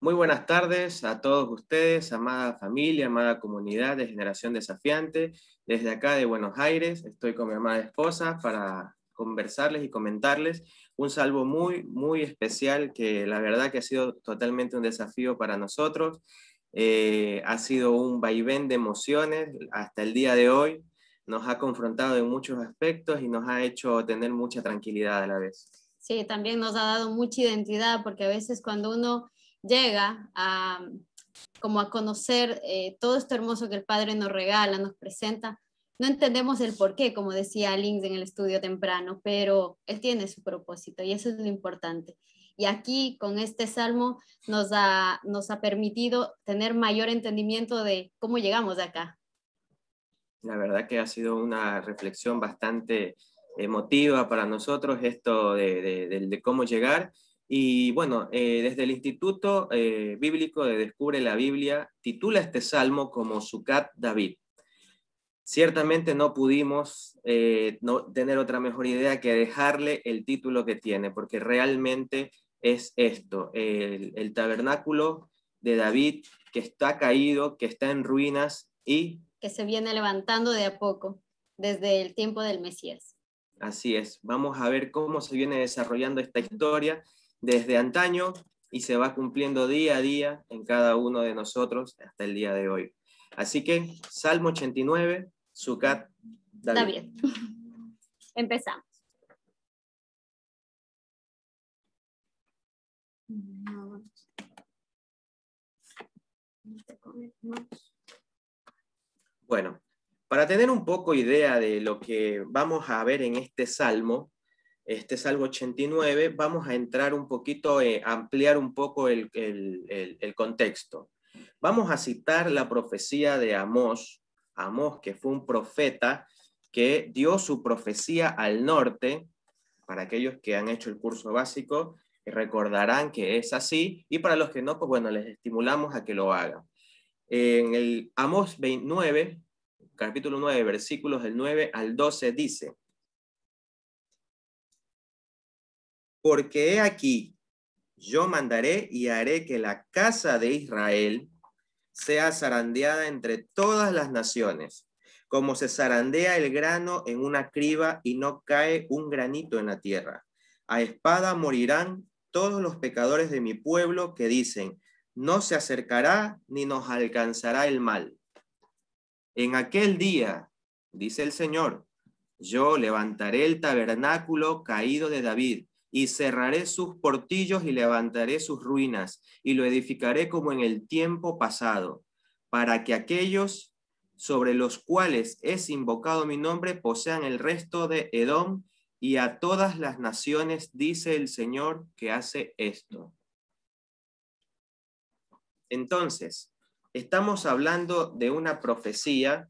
Muy buenas tardes a todos ustedes, amada familia, amada comunidad de Generación Desafiante. Desde acá de Buenos Aires estoy con mi amada esposa para conversarles y comentarles un salmo muy especial que la verdad que ha sido totalmente un desafío para nosotros. Ha sido un vaivén de emociones hasta el día de hoy. Nos ha confrontado en muchos aspectos y nos ha hecho tener mucha tranquilidad a la vez. Sí, también nos ha dado mucha identidad, porque a veces cuando uno llega como a conocer todo esto hermoso que el Padre nos regala, nos presenta, no entendemos el por qué, como decía Links en el estudio temprano, pero Él tiene su propósito y eso es lo importante. Y aquí con este salmo nos ha permitido tener mayor entendimiento de cómo llegamos de acá. La verdad que ha sido una reflexión bastante emotiva para nosotros esto de cómo llegar. Y bueno, desde el Instituto Bíblico de Descubre la Biblia, titula este salmo como Sucat David. Ciertamente no pudimos no tener otra mejor idea que dejarle el título que tiene, porque realmente es esto, el tabernáculo de David que está caído, que está en ruinas y que se viene levantando de a poco desde el tiempo del Mesías. Así es, vamos a ver cómo se viene desarrollando esta historia desde antaño y se va cumpliendo día a día en cada uno de nosotros hasta el día de hoy. Así que, Salmo 89, Sucat David. Empezamos. Bueno, para tener un poco idea de lo que vamos a ver en este Salmo 89, vamos a entrar un poquito, ampliar un poco el contexto. Vamos a citar la profecía de Amós, que fue un profeta que dio su profecía al norte. Para aquellos que han hecho el curso básico, recordarán que es así, y para los que no, pues bueno, les estimulamos a que lo hagan. En el Amós 29, capítulo 9, versículos del 9 al 12, dice: porque he aquí, yo mandaré y haré que la casa de Israel sea zarandeada entre todas las naciones, como se zarandea el grano en una criba y no cae un granito en la tierra. A espada morirán todos los pecadores de mi pueblo que dicen: no se acercará ni nos alcanzará el mal. En aquel día, dice el Señor, yo levantaré el tabernáculo caído de David, y cerraré sus portillos y levantaré sus ruinas, y lo edificaré como en el tiempo pasado, para que aquellos sobre los cuales es invocado mi nombre posean el resto de Edom, y a todas las naciones, dice el Señor, que hace esto. Entonces, estamos hablando de una profecía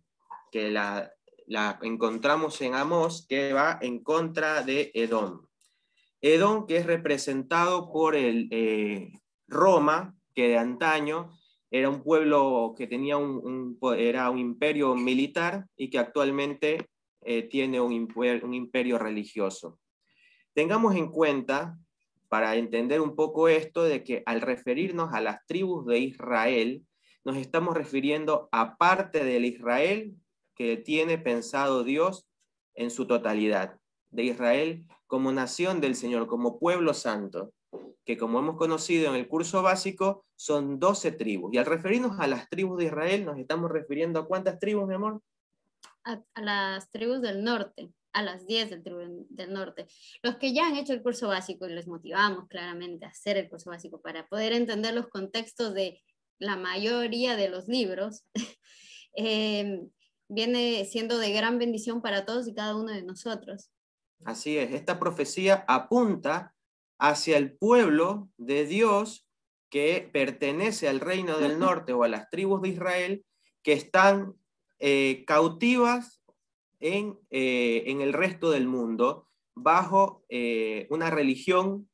que la encontramos en Amós, que va en contra de Edom. Edom, que es representado por Roma, que de antaño era un pueblo que tenía era un imperio militar y que actualmente tiene un imperio religioso. Tengamos en cuenta, para entender un poco esto, de que al referirnos a las tribus de Israel, nos estamos refiriendo a parte del Israel que tiene pensado Dios en su totalidad, de Israel como nación del Señor, como pueblo santo, que como hemos conocido en el curso básico, son 12 tribus. Y al referirnos a las tribus de Israel, nos estamos refiriendo ¿a cuántas tribus, mi amor? A las tribus del norte, a las 10 del norte. Los que ya han hecho el curso básico, y les motivamos claramente a hacer el curso básico para poder entender los contextos de la mayoría de los libros, viene siendo de gran bendición para todos y cada uno de nosotros. Así es, esta profecía apunta hacia el pueblo de Dios que pertenece al reino del norte o a las tribus de Israel que están cautivas en el resto del mundo bajo una religión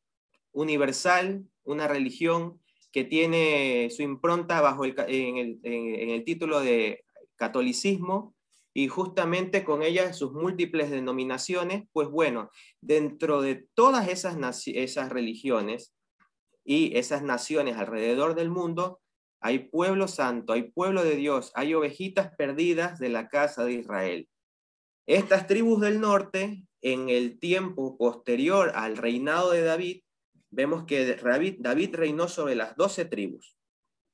universal, una religión que tiene su impronta en el título de catolicismo, y justamente con ellas sus múltiples denominaciones. Pues bueno, dentro de todas esas religiones y esas naciones alrededor del mundo, hay pueblo santo, hay pueblo de Dios, hay ovejitas perdidas de la casa de Israel. Estas tribus del norte, en el tiempo posterior al reinado de David, vemos que David reinó sobre las 12 tribus.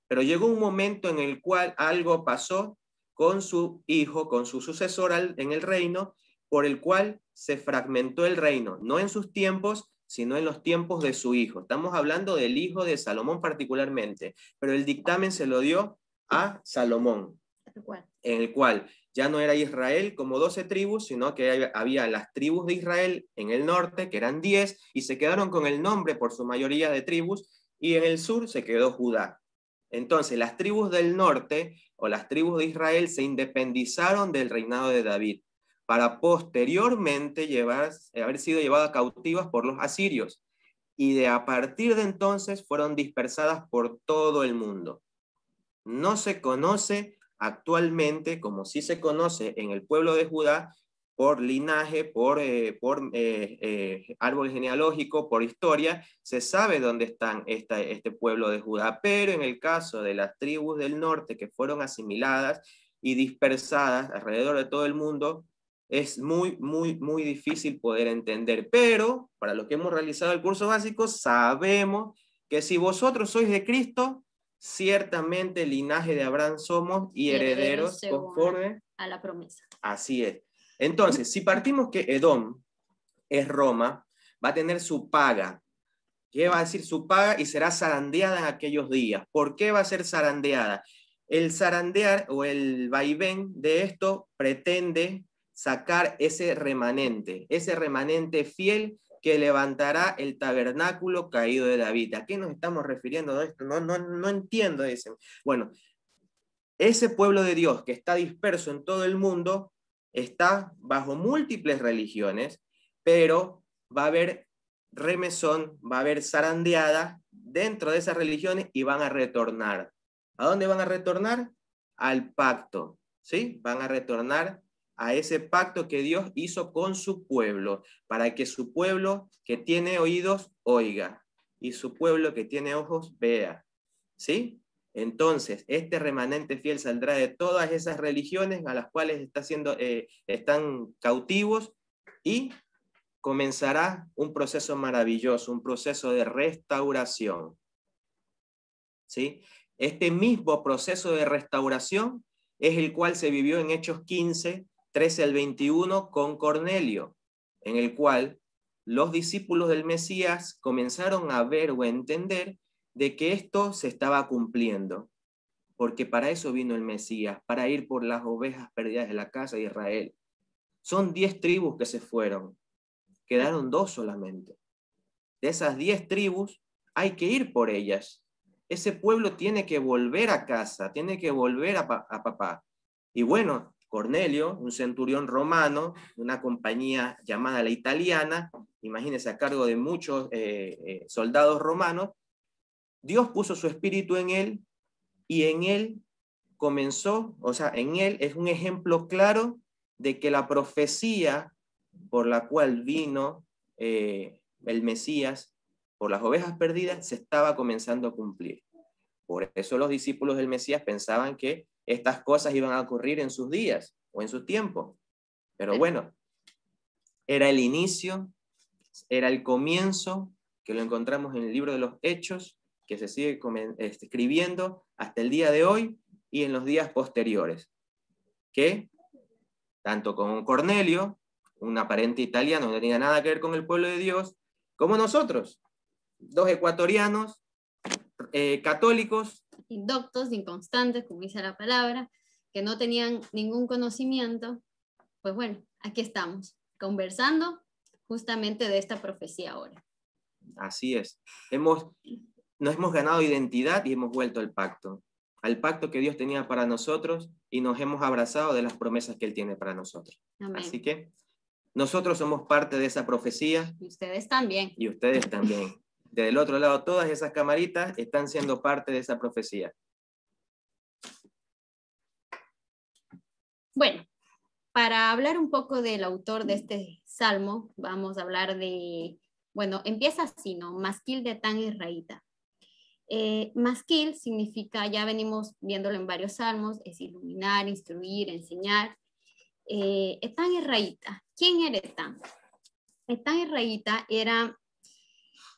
Pero llegó un momento en el cual algo pasó con su hijo, con su sucesor en el reino, por el cual se fragmentó el reino, no en sus tiempos, sino en los tiempos de su hijo. Estamos hablando del hijo de Salomón particularmente, pero el dictamen se lo dio a Salomón, en el cual ya no era Israel como 12 tribus, sino que había las tribus de Israel en el norte, que eran 10, y se quedaron con el nombre por su mayoría de tribus, y en el sur se quedó Judá. Entonces, las tribus del norte o las tribus de Israel se independizaron del reinado de David para posteriormente haber sido llevadas cautivas por los asirios. Y a partir de entonces fueron dispersadas por todo el mundo. No se conoce actualmente, como sí se conoce en el pueblo de Judá, por linaje, por árbol genealógico, por historia, se sabe dónde están este pueblo de Judá, pero en el caso de las tribus del norte que fueron asimiladas y dispersadas alrededor de todo el mundo, es muy difícil poder entender. Pero para los que hemos realizado el curso básico, sabemos que si vosotros sois de Cristo, ciertamente linaje de Abraham somos y herederos conforme a la promesa. Así es. Entonces, si partimos que Edom es Roma, va a tener su paga. ¿Qué va a decir su paga? Y será zarandeada en aquellos días. ¿Por qué va a ser zarandeada? El zarandear o el vaivén de esto pretende sacar ese remanente fiel que levantará el tabernáculo caído de David. ¿A qué nos estamos refiriendo de esto? No entiendo eso. Bueno, ese pueblo de Dios que está disperso en todo el mundo está bajo múltiples religiones, pero va a haber remesón, va a haber zarandeada dentro de esas religiones y van a retornar. ¿A dónde van a retornar? Al pacto, ¿sí? Van a retornar a ese pacto que Dios hizo con su pueblo, para que su pueblo que tiene oídos oiga y su pueblo que tiene ojos vea, ¿sí? Entonces, este remanente fiel saldrá de todas esas religiones a las cuales están cautivos y comenzará un proceso maravilloso, un proceso de restauración. ¿Sí? Este mismo proceso de restauración es el cual se vivió en Hechos 15, 13 al 21 con Cornelio, en el cual los discípulos del Mesías comenzaron a ver o a entender de que esto se estaba cumpliendo, porque para eso vino el Mesías, para ir por las ovejas perdidas de la casa de Israel. Son 10 tribus que se fueron, quedaron 2 solamente. De esas 10 tribus hay que ir por ellas. Ese pueblo tiene que volver a casa, tiene que volver a papá. Y bueno, Cornelio, un centurión romano, una compañía llamada la Italiana, imagínense, a cargo de muchos soldados romanos, Dios puso su espíritu en él y en él comenzó, o sea, en él es un ejemplo claro de que la profecía por la cual vino el Mesías por las ovejas perdidas se estaba comenzando a cumplir. Por eso los discípulos del Mesías pensaban que estas cosas iban a ocurrir en sus días o en su tiempo. Pero bueno, era el inicio, era el comienzo, que lo encontramos en el libro de los Hechos, que se sigue escribiendo hasta el día de hoy y en los días posteriores. Que, tanto con Cornelio, un aparente italiano, no tenía nada que ver con el pueblo de Dios, como nosotros, 2 ecuatorianos, católicos. Indoctos, inconstantes, como dice la palabra, que no tenían ningún conocimiento. Pues bueno, aquí estamos, conversando justamente de esta profecía ahora. Así es. Nos hemos ganado identidad y hemos vuelto al pacto que Dios tenía para nosotros y nos hemos abrazado de las promesas que Él tiene para nosotros. Amén. Así que nosotros somos parte de esa profecía. Y ustedes también. Y ustedes también. Del otro lado, todas esas camaritas están siendo parte de esa profecía. Bueno, para hablar un poco del autor de este salmo, vamos a hablar de, bueno, empieza así, ¿no? Masquil de Tan Israelita. Masquil significa, ya venimos viéndolo en varios salmos, es iluminar, instruir, enseñar. Etán y Raíta. ¿Quién era Etán? Etán y Raíta era,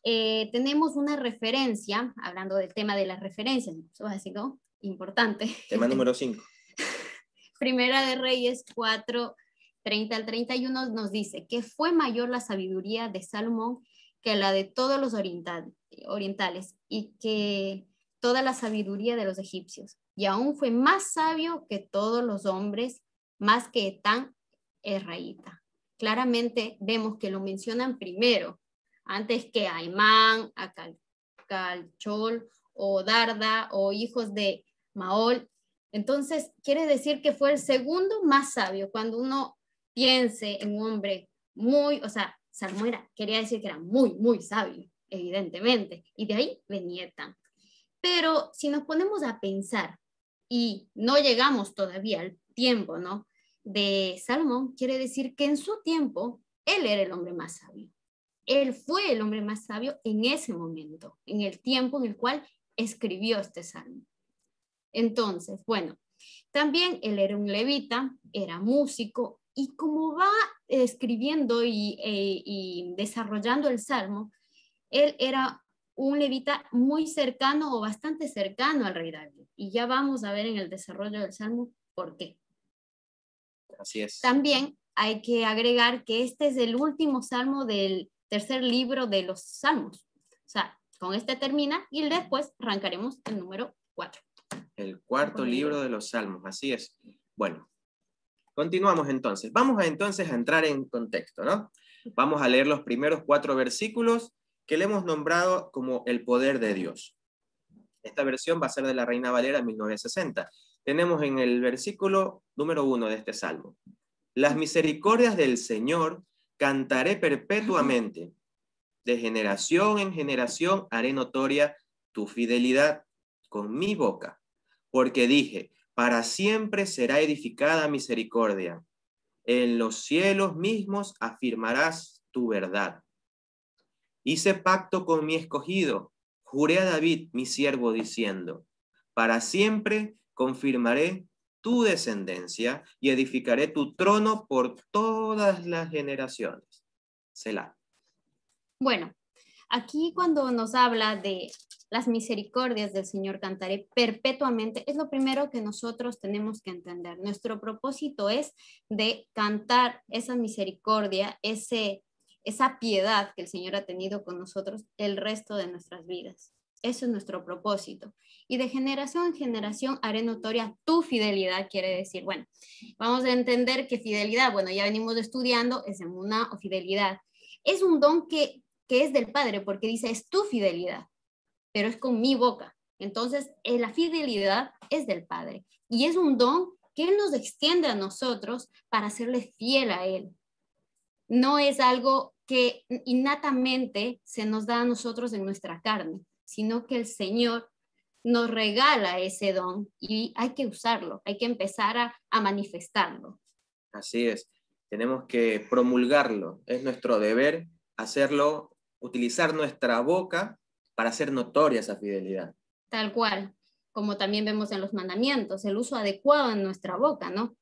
tenemos una referencia, hablando del tema de las referencias, eso es así, ¿no? Importante. Tema número 5. Primera de Reyes 4, 30 al 31 nos dice que fue mayor la sabiduría de Salomón que la de todos los orientales y que toda la sabiduría de los egipcios. Y aún fue más sabio que todos los hombres, más que Etán Raíta. Claramente vemos que lo mencionan primero, antes que a Aimán, a Calchol o Darda o hijos de Maol. Entonces, quiere decir que fue el segundo más sabio. Cuando uno piense en un hombre muy, o sea, Salomón quería decir que era muy, muy sabio, evidentemente, y de ahí venía Etán. Pero si nos ponemos a pensar y no llegamos todavía al tiempo, ¿no?, de Salomón, quiere decir que en su tiempo él era el hombre más sabio. Él fue el hombre más sabio en ese momento, en el tiempo en el cual escribió este salmo. Entonces, bueno, también él era un levita, era músico, y como va escribiendo y desarrollando el salmo, él era un levita muy cercano o bastante cercano al rey David. Y ya vamos a ver en el desarrollo del salmo por qué. Así es. También hay que agregar que este es el último salmo del tercer libro de los salmos. O sea, con este termina y después arrancaremos el número 4. El cuarto libro de los salmos, así es. Bueno, continuamos entonces. Vamos entonces a entrar en contexto, ¿no? Vamos a leer los primeros 4 versículos que le hemos nombrado como el poder de Dios. Esta versión va a ser de la Reina Valera 1960. Tenemos en el versículo número 1 de este salmo: las misericordias del Señor cantaré perpetuamente. De generación en generación haré notoria tu fidelidad con mi boca. Porque dije, para siempre será edificada misericordia. En los cielos mismos afirmarás tu verdad. Hice pacto con mi escogido, juré a David, mi siervo, diciendo, para siempre confirmaré tu descendencia y edificaré tu trono por todas las generaciones. Selah. Bueno, aquí cuando nos habla de las misericordias del Señor cantaré perpetuamente, es lo primero que nosotros tenemos que entender. Nuestro propósito es de cantar esa misericordia, esa piedad que el Señor ha tenido con nosotros el resto de nuestras vidas. Eso es nuestro propósito. Y de generación en generación haré notoria tu fidelidad, quiere decir, bueno, vamos a entender que fidelidad, bueno, ya venimos estudiando, es emuná o fidelidad. Es un don que es del Padre, porque dice, es tu fidelidad, pero es con mi boca. Entonces, la fidelidad es del Padre. Y es un don que Él nos extiende a nosotros para serle fiel a Él. No es algo que innatamente se nos da a nosotros en nuestra carne, sino que el Señor nos regala ese don y hay que usarlo, hay que empezar a manifestarlo. Así es, tenemos que promulgarlo, es nuestro deber hacerlo, utilizar nuestra boca para hacer notoria esa fidelidad. Tal cual, como también vemos en los mandamientos, el uso adecuado en nuestra boca, ¿no?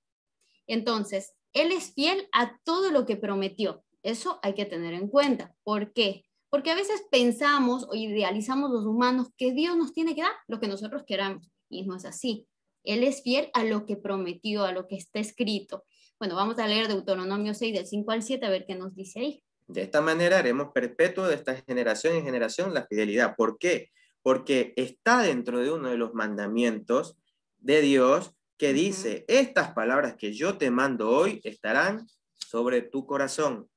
Entonces, Él es fiel a todo lo que prometió. Eso hay que tener en cuenta. ¿Por qué? Porque a veces pensamos o idealizamos los humanos que Dios nos tiene que dar lo que nosotros queramos. Y no es así. Él es fiel a lo que prometió, a lo que está escrito. Bueno, vamos a leer Deuteronomio 6, del 5 al 7, a ver qué nos dice ahí. De esta manera haremos perpetuo de esta generación en generación la fidelidad. ¿Por qué? Porque está dentro de uno de los mandamientos de Dios que dice, estas palabras que yo te mando hoy estarán sobre tu corazón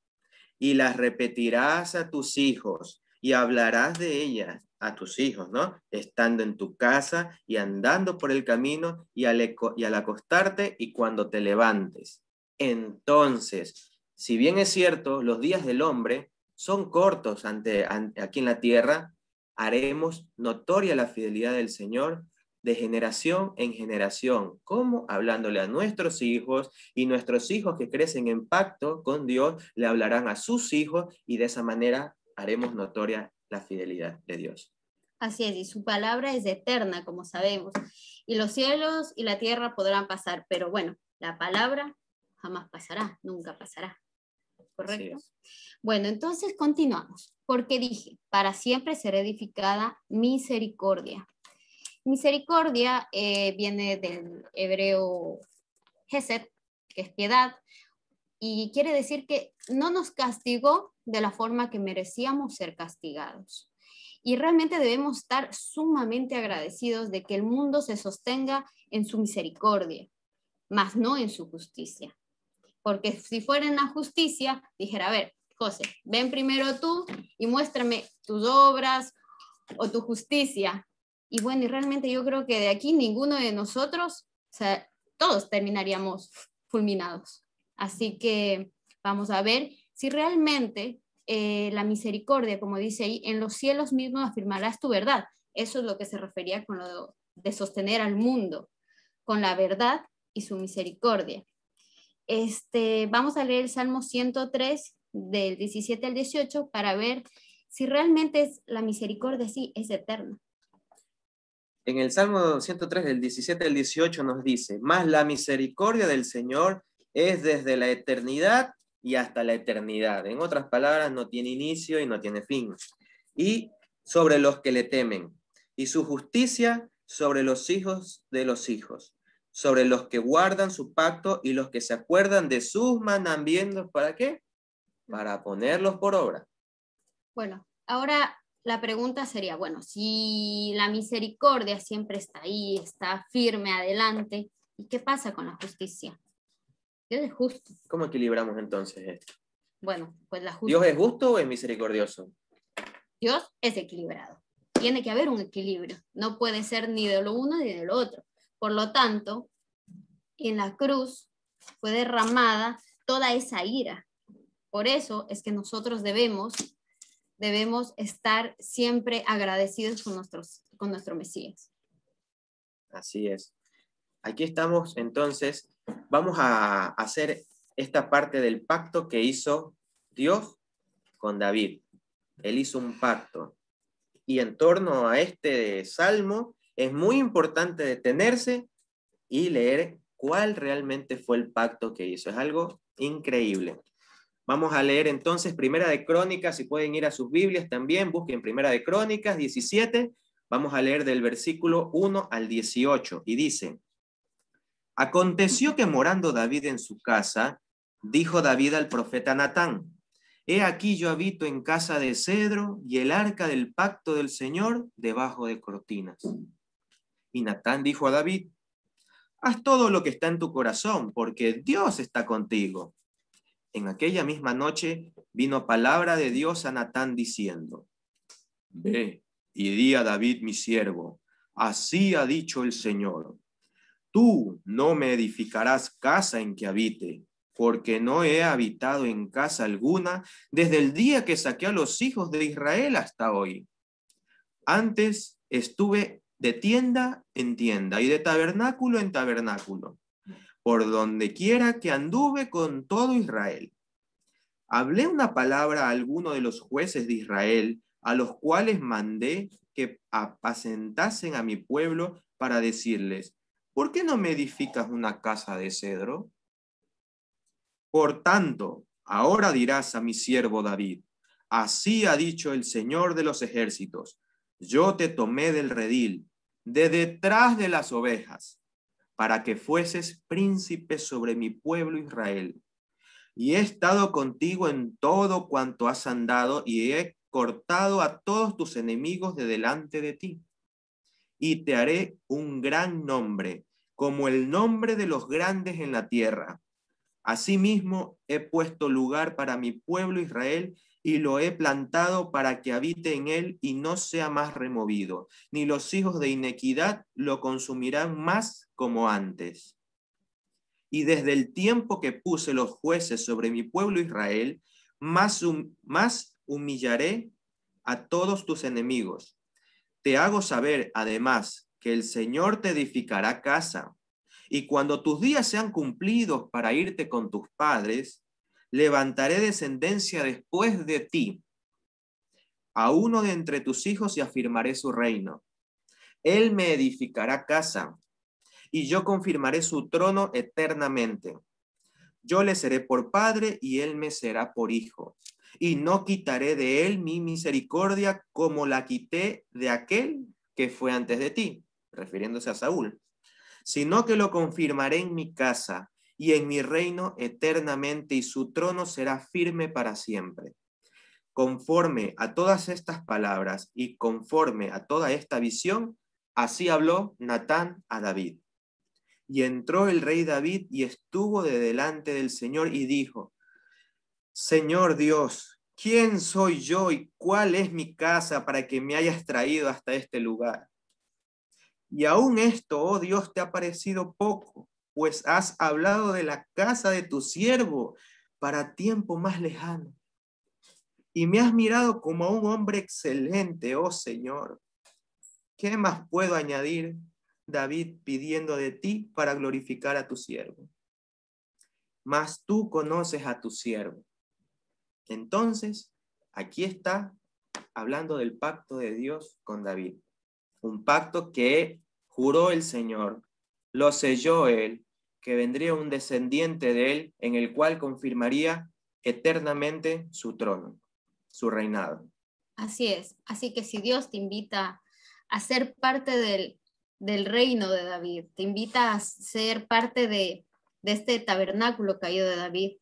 y las repetirás a tus hijos y hablarás de ellas a tus hijos, ¿no? Estando en tu casa y andando por el camino y al acostarte y cuando te levantes. Entonces, si bien es cierto, los días del hombre son cortos aquí en la tierra, haremos notoria la fidelidad del Señor de generación en generación, como hablándole a nuestros hijos, y nuestros hijos que crecen en pacto con Dios le hablarán a sus hijos, y de esa manera haremos notoria la fidelidad de Dios. Así es, y su palabra es eterna, como sabemos. Y los cielos y la tierra podrán pasar, pero bueno, la palabra jamás pasará, nunca pasará. ¿Correcto? Bueno, entonces continuamos. Porque dije, para siempre será edificada misericordia. Misericordia viene del hebreo Hesed, que es piedad, y quiere decir que no nos castigó de la forma que merecíamos ser castigados. Y realmente debemos estar sumamente agradecidos de que el mundo se sostenga en su misericordia, más no en su justicia. Porque si fuera en la justicia, dijera, a ver, José, ven primero tú y muéstrame tus obras o tu justicia. Y bueno, y realmente yo creo que de aquí ninguno de nosotros, o sea, todos terminaríamos fulminados. Así que vamos a ver si realmente la misericordia, como dice ahí, en los cielos mismos afirmarás tu verdad. Eso es lo que se refería con lo de sostener al mundo, con la verdad y su misericordia. Vamos a leer el Salmo 103 del 17 al 18 para ver si realmente es la misericordia, sí, es eterna. En el Salmo 103 del 17 al 18 nos dice, mas la misericordia del Señor es desde la eternidad y hasta la eternidad. En otras palabras, no tiene inicio y no tiene fin. Y sobre los que le temen, y su justicia sobre los hijos de los hijos, sobre los que guardan su pacto y los que se acuerdan de sus mandamientos. ¿Para qué? Para ponerlos por obra. Bueno, ahora la pregunta sería, bueno, si la misericordia siempre está ahí, está firme, adelante, ¿y qué pasa con la justicia? Dios es justo. ¿Cómo equilibramos entonces esto? Bueno, pues la ¿Dios justicia. es justo o es misericordioso? Dios es equilibrado. Tiene que haber un equilibrio. No puede ser ni de lo uno ni de lo otro. Por lo tanto, en la cruz fue derramada toda esa ira. Por eso es que nosotros debemos estar siempre agradecidos con nuestro Mesías. Así es. Aquí estamos, entonces, vamos a hacer esta parte del pacto que hizo Dios con David. Él hizo un pacto. Y en torno a este salmo es muy importante detenerse y leer cuál realmente fue el pacto que hizo. Es algo increíble. Vamos a leer entonces Primera de Crónicas, si pueden ir a sus Biblias también, busquen Primera de Crónicas 17, vamos a leer del versículo 1 al 18, y dice, aconteció que morando David en su casa, dijo David al profeta Natán, he aquí yo habito en casa de cedro y el arca del pacto del Señor debajo de cortinas. Y Natán dijo a David, haz todo lo que está en tu corazón, porque Dios está contigo. En aquella misma noche vino palabra de Dios a Natán diciendo, ve y di a David mi siervo, así ha dicho el Señor, tú no me edificarás casa en que habite, porque no he habitado en casa alguna desde el día que saqué a los hijos de Israel hasta hoy. Antes estuve de tienda en tienda y de tabernáculo en tabernáculo, por donde quiera que anduve con todo Israel. Hablé una palabra a alguno de los jueces de Israel, a los cuales mandé que apacentasen a mi pueblo para decirles, ¿por qué no me edificas una casa de cedro? Por tanto, ahora dirás a mi siervo David, así ha dicho el Señor de los ejércitos, yo te tomé del redil, de detrás de las ovejas, para que fueses príncipe sobre mi pueblo Israel. Y he estado contigo en todo cuanto has andado, y he cortado a todos tus enemigos de delante de ti. Y te haré un gran nombre, como el nombre de los grandes en la tierra. Asimismo, he puesto lugar para mi pueblo Israel, y lo he plantado para que habite en él y no sea más removido, ni los hijos de iniquidad lo consumirán más como antes. Y desde el tiempo que puse los jueces sobre mi pueblo Israel, más humillaré a todos tus enemigos. Te hago saber, además, que el Señor te edificará casa, y cuando tus días sean cumplidos para irte con tus padres, levantaré descendencia después de ti, a uno de entre tus hijos y afirmaré su reino. Él me edificará casa, y yo confirmaré su trono eternamente. Yo le seré por padre, y él me será por hijo. Y no quitaré de él mi misericordia como la quité de aquel que fue antes de ti, refiriéndose a Saúl, sino que lo confirmaré en mi casa y en mi reino eternamente, y su trono será firme para siempre. Conforme a todas estas palabras y conforme a toda esta visión, así habló Natán a David. Y entró el rey David y estuvo de delante del Señor y dijo: Señor Dios, ¿quién soy yo y cuál es mi casa para que me hayas traído hasta este lugar? Y aún esto, oh Dios, te ha parecido poco, pues has hablado de la casa de tu siervo para tiempo más lejano. Y me has mirado como a un hombre excelente, oh Señor. ¿Qué más puedo añadir, David, pidiendo de ti para glorificar a tu siervo? Mas tú conoces a tu siervo. Entonces, aquí está hablando del pacto de Dios con David. Un pacto que juró el Señor, lo selló él, que vendría un descendiente de él, en el cual confirmaría eternamente su trono, su reinado. Así es. Así que si Dios te invita a ser parte del reino de David, te invita a ser parte de este tabernáculo caído de David,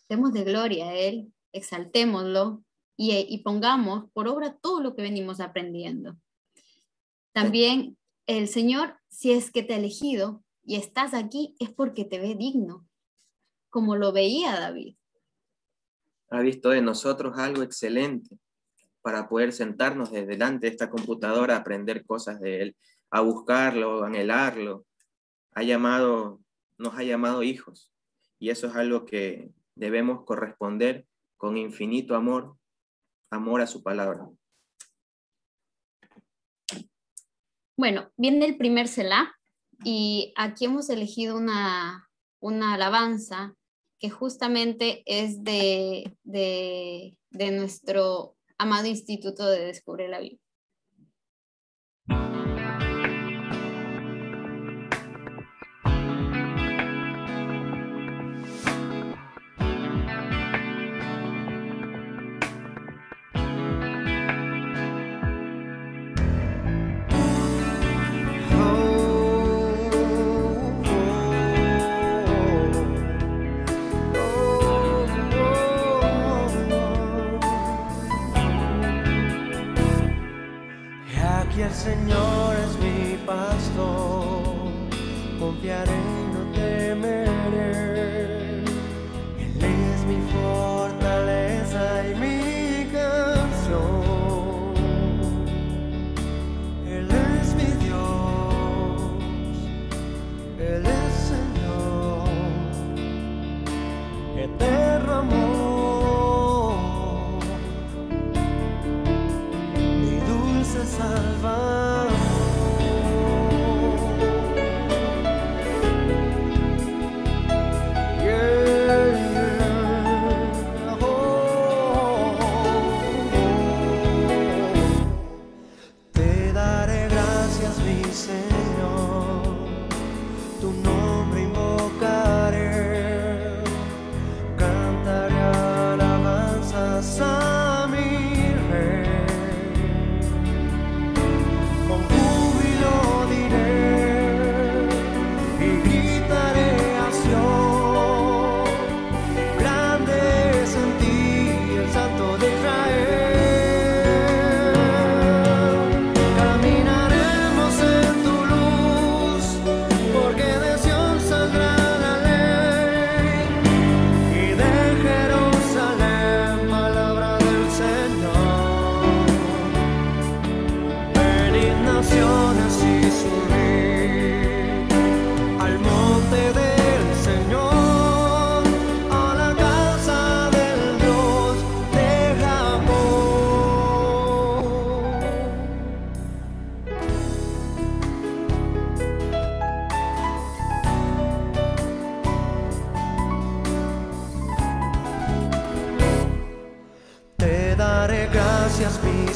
demos de gloria a Él, exaltémoslo y pongamos por obra todo lo que venimos aprendiendo. También el Señor, si es que te ha elegido y estás aquí, es porque te ve digno, como lo veía David. Ha visto de nosotros algo excelente para poder sentarnos delante de esta computadora a aprender cosas de Él, a buscarlo, a anhelarlo. Nos ha llamado hijos, y eso es algo que debemos corresponder con infinito amor a su palabra. Bueno, viene el primer Selah, y aquí hemos elegido una alabanza que justamente es de nuestro amado Instituto de Descubre la Biblia.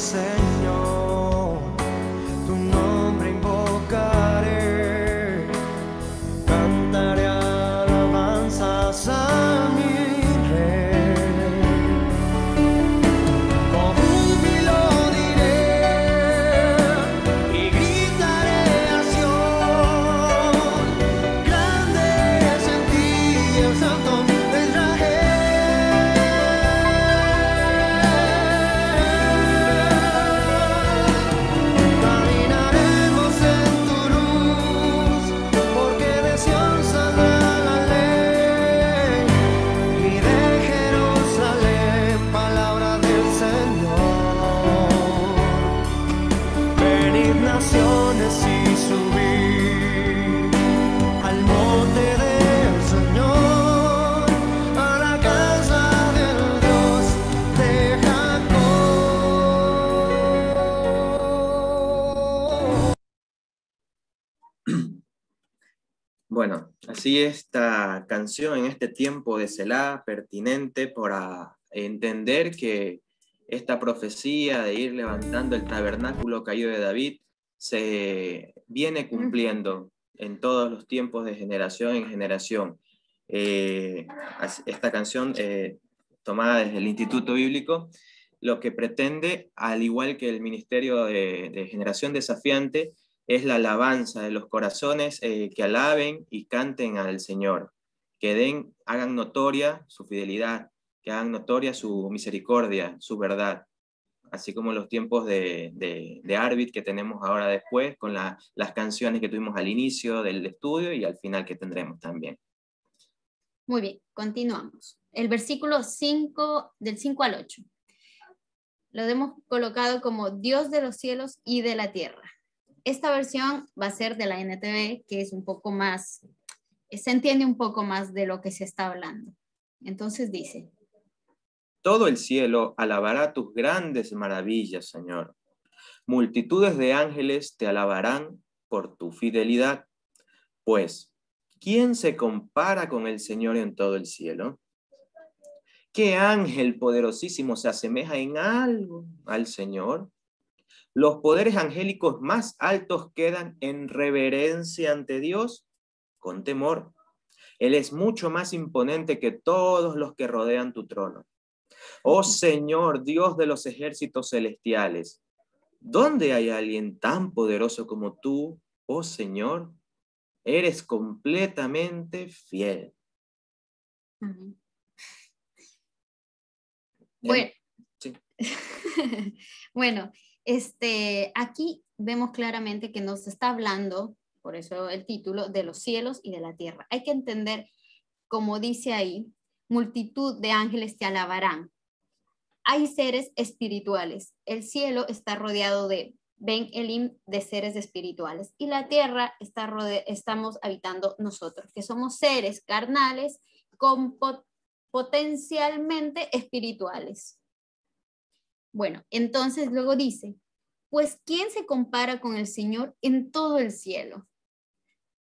Señor, tu nombre invocaré, cantaré alabanzas a mi Rey. Con júbilo diré y gritaré a Sión, grande es en ti el Santo de caminaremos en tu luz, porque de Sión saldrá la ley, y de Jerusalén palabra del Señor. Venid naciones y subid al monte del Señor, a la casa del Dios de Jacob. Bueno, así esta canción en este tiempo de Selá, pertinente para entender que esta profecía de ir levantando el tabernáculo caído de David se viene cumpliendo en todos los tiempos de generación en generación. Esta canción, tomada desde el Instituto Bíblico, lo que pretende, al igual que el Ministerio de Generación Desafiante, es la alabanza de los corazones que alaben y canten al Señor, que hagan notoria su fidelidad, que hagan notoria su misericordia, su verdad, así como los tiempos de Arvid que tenemos ahora después, con las canciones que tuvimos al inicio del estudio y al final que tendremos también. Muy bien, continuamos. El versículo 5, del 5 al 8. Lo hemos colocado como Dios de los cielos y de la tierra. Esta versión va a ser de la NTV, que es un poco más, se entiende un poco más de lo que se está hablando. Entonces dice: Todo el cielo alabará tus grandes maravillas, Señor. Multitudes de ángeles te alabarán por tu fidelidad. Pues, ¿quién se compara con el Señor en todo el cielo? ¿Qué ángel poderosísimo se asemeja en algo al Señor? Los poderes angélicos más altos quedan en reverencia ante Dios con temor. Él es mucho más imponente que todos los que rodean tu trono. Oh Señor, Dios de los ejércitos celestiales, ¿dónde hay alguien tan poderoso como tú, oh Señor? Eres completamente fiel. Bueno, sí. Bueno, aquí vemos claramente que nos está hablando, por eso el título, de los cielos y de la tierra. Hay que entender, como dice ahí, multitud de ángeles te alabarán. Hay seres espirituales. El cielo está rodeado de Ben Elim, de seres espirituales, y la tierra estamos habitando nosotros, que somos seres carnales con potencialmente espirituales. Bueno, entonces luego dice: pues ¿quién se compara con el Señor en todo el cielo?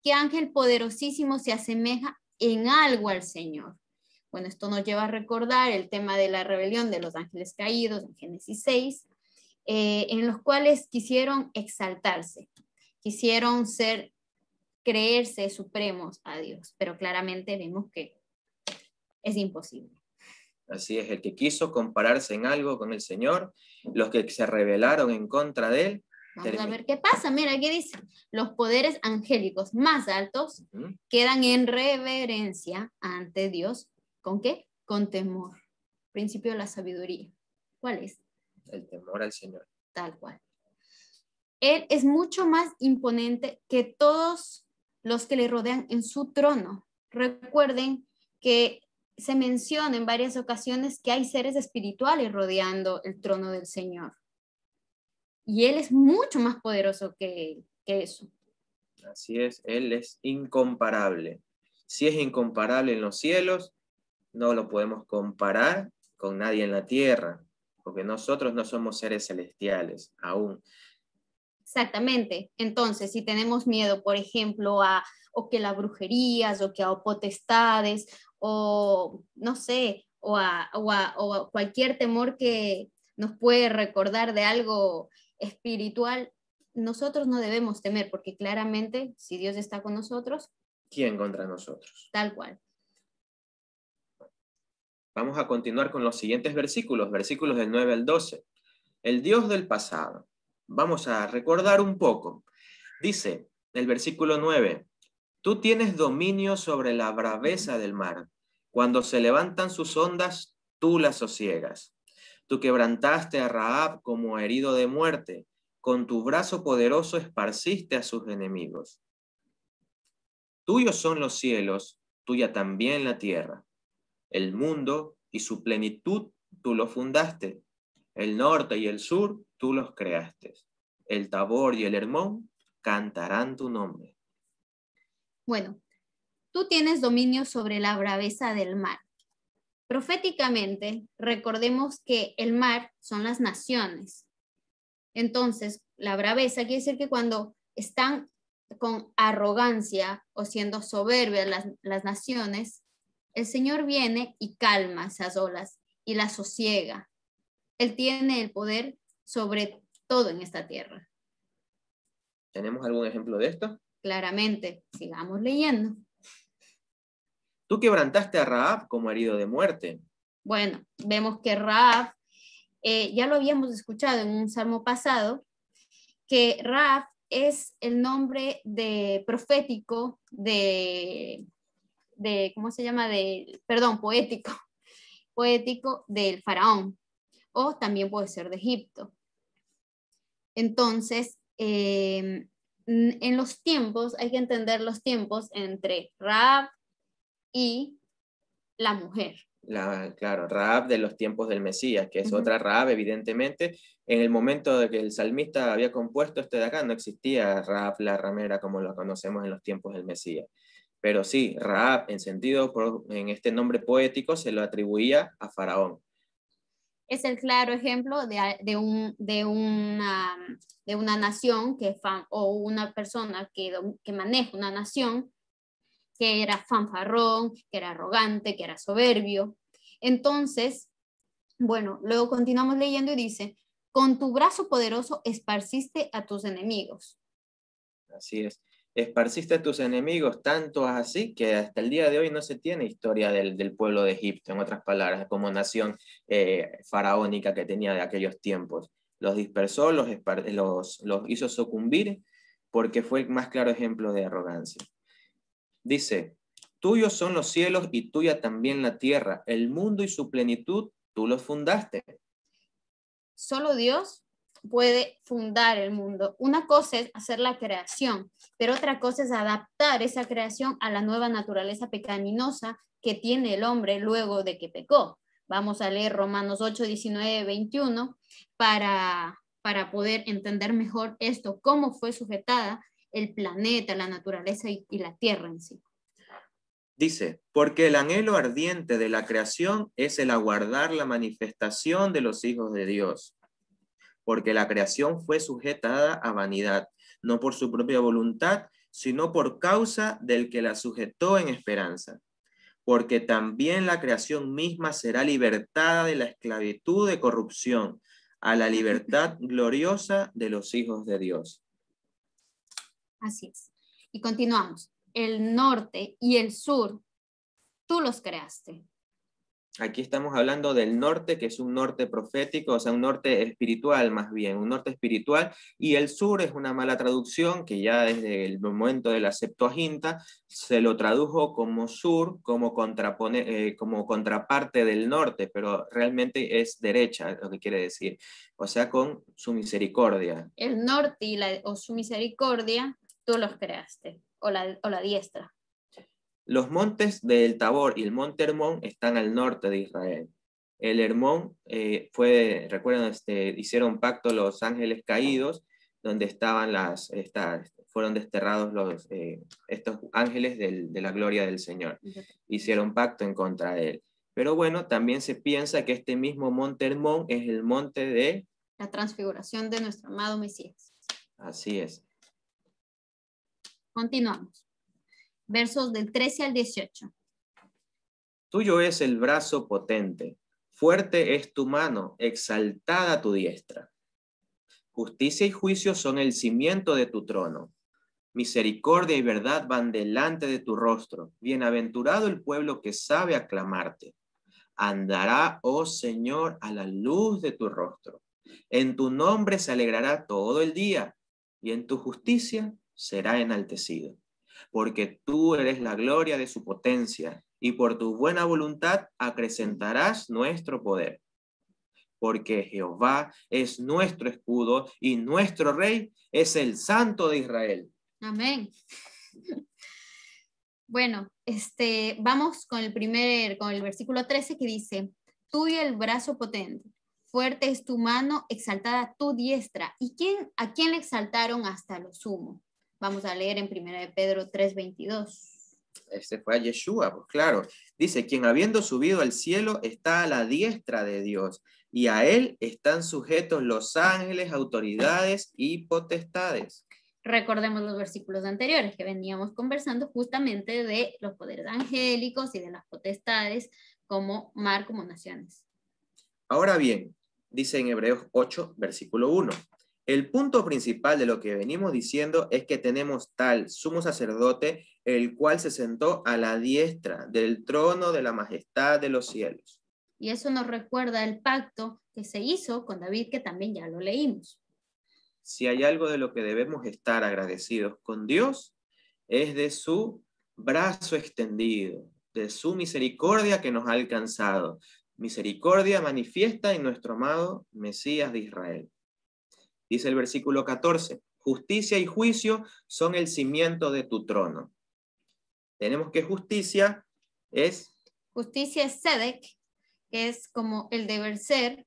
¿Qué ángel poderosísimo se asemeja en algo al Señor? Bueno, esto nos lleva a recordar el tema de la rebelión de los ángeles caídos en Génesis 6, en los cuales quisieron exaltarse, quisieron creerse supremos a Dios, pero claramente vemos que es imposible. Así es, el que quiso compararse en algo con el Señor, los que se rebelaron en contra de él. Vamos a ver qué pasa. Mira, aquí dice: los poderes angélicos más altos quedan en reverencia ante Dios. ¿Con qué? Con temor. Principio de la sabiduría. ¿Cuál es? El temor al Señor. Tal cual. Él es mucho más imponente que todos los que le rodean en su trono. Recuerden que se menciona en varias ocasiones que hay seres espirituales rodeando el trono del Señor. Y Él es mucho más poderoso que eso. Así es, Él es incomparable. Si es incomparable en los cielos, no lo podemos comparar con nadie en la tierra, porque nosotros no somos seres celestiales aún. Exactamente. Entonces, si tenemos miedo, por ejemplo, o que las brujerías, o que a potestades, o no sé, o a cualquier temor que nos puede recordar de algo espiritual, nosotros no debemos temer, porque claramente si Dios está con nosotros, ¿Quién contra nosotros? tal cual. Vamos a continuar con los siguientes versículos, versículos del 9 al 12. El Dios del pasado. Vamos a recordar un poco. Dice el versículo 9, tú tienes dominio sobre la braveza del mar. Cuando se levantan sus ondas, tú las sosiegas. Tú quebrantaste a Rahab como herido de muerte. Con tu brazo poderoso esparciste a sus enemigos. Tuyos son los cielos, tuya también la tierra. El mundo y su plenitud tú lo fundaste. El norte y el sur tú los creaste. El Tabor y el Hermón cantarán tu nombre. Bueno, tú tienes dominio sobre la braveza del mar. Proféticamente, recordemos que el mar son las naciones. Entonces, la braveza quiere decir que cuando están con arrogancia o siendo soberbias las naciones, el Señor viene y calma esas olas y las sosiega. Él tiene el poder sobre todo en esta tierra. ¿Tenemos algún ejemplo de esto? Claramente, sigamos leyendo. Tú quebrantaste a Rahab como herido de muerte. Bueno, vemos que Rahab, ya lo habíamos escuchado en un salmo pasado, que Rahab es el nombre profético ¿cómo se llama? Poético del faraón, o también puede ser de Egipto. Entonces, en los tiempos, hay que entender los tiempos entre Rahab y la mujer. Claro, Rahab de los tiempos del Mesías, que es otra Rahab, evidentemente. En el momento de que el salmista había compuesto este de acá, no existía Rahab la ramera como lo conocemos en los tiempos del Mesías. Pero sí, Rahab, en este nombre poético, se lo atribuía a Faraón. Es el claro ejemplo de una nación o una persona que maneja una nación que era fanfarrón, que era arrogante, que era soberbio. Entonces, bueno, luego continuamos leyendo y dice, con tu brazo poderoso esparciste a tus enemigos. Así es. Esparciste a tus enemigos, tanto así que hasta el día de hoy no se tiene historia del pueblo de Egipto, en otras palabras, como nación faraónica que tenía de aquellos tiempos. Los dispersó, los hizo sucumbir, porque fue el más claro ejemplo de arrogancia. Dice, tuyos son los cielos y tuya también la tierra, el mundo y su plenitud, tú los fundaste. Solo Dios puede fundar el mundo. Una cosa es hacer la creación, pero otra cosa es adaptar esa creación a la nueva naturaleza pecaminosa que tiene el hombre luego de que pecó. Vamos a leer Romanos 8, 19, 21 para poder entender mejor esto, cómo fue sujetada el planeta, la naturaleza y la tierra en sí. Dice, porque el anhelo ardiente de la creación es el aguardar la manifestación de los hijos de Dios. Porque la creación fue sujetada a vanidad, no por su propia voluntad, sino por causa del que la sujetó en esperanza. Porque también la creación misma será libertada de la esclavitud de corrupción, a la libertad gloriosa de los hijos de Dios. Así es. Y continuamos. El norte y el sur, tú los creaste. Aquí estamos hablando del norte, que es un norte profético, o sea, un norte espiritual más bien, un norte espiritual, y el sur es una mala traducción que ya desde el momento de la Septuaginta se lo tradujo como sur, como contraparte del norte, pero realmente es derecha, lo que quiere decir, o sea, con su misericordia. El norte o su misericordia, tú los creaste, o la diestra. Los montes del Tabor y el monte Hermón están al norte de Israel. El Hermón recuerdan, hicieron pacto los ángeles caídos, donde fueron desterrados estos ángeles de la gloria del Señor. Hicieron pacto en contra de él. Pero bueno, también se piensa que este mismo monte Hermón es el monte de la transfiguración de nuestro amado Mesías. Así es. Continuamos. Versos del 13 al 18. Tuyo es el brazo potente. Fuerte es tu mano, exaltada tu diestra. Justicia y juicio son el cimiento de tu trono. Misericordia y verdad van delante de tu rostro. Bienaventurado el pueblo que sabe aclamarte. Andará, oh Señor, a la luz de tu rostro. En tu nombre se alegrará todo el día, y en tu justicia será enaltecido. Porque tú eres la gloria de su potencia, y por tu buena voluntad acrecentarás nuestro poder. Porque Jehová es nuestro escudo, y nuestro rey es el Santo de Israel. Amén. Bueno, vamos con el versículo 13 que dice, tuyo el brazo potente, fuerte es tu mano, exaltada tu diestra. ¿Y a quién le exaltaron hasta lo sumo? Vamos a leer en 1 de Pedro 3:22. Este fue a Yeshua, pues claro. Dice, quien habiendo subido al cielo está a la diestra de Dios, y a él están sujetos los ángeles, autoridades y potestades. Recordemos los versículos anteriores que veníamos conversando justamente de los poderes angélicos y de las potestades como mar, como naciones. Ahora bien, dice en Hebreos 8, versículo 1, el punto principal de lo que venimos diciendo es que tenemos tal sumo sacerdote, el cual se sentó a la diestra del trono de la majestad de los cielos. Y eso nos recuerda el pacto que se hizo con David, que también ya lo leímos. Si hay algo de lo que debemos estar agradecidos con Dios, es de su brazo extendido, de su misericordia que nos ha alcanzado. Misericordia manifiesta en nuestro amado Mesías de Israel. Dice el versículo 14, justicia y juicio son el cimiento de tu trono. Tenemos que justicia es... Justicia es Sedek, que es como el deber ser,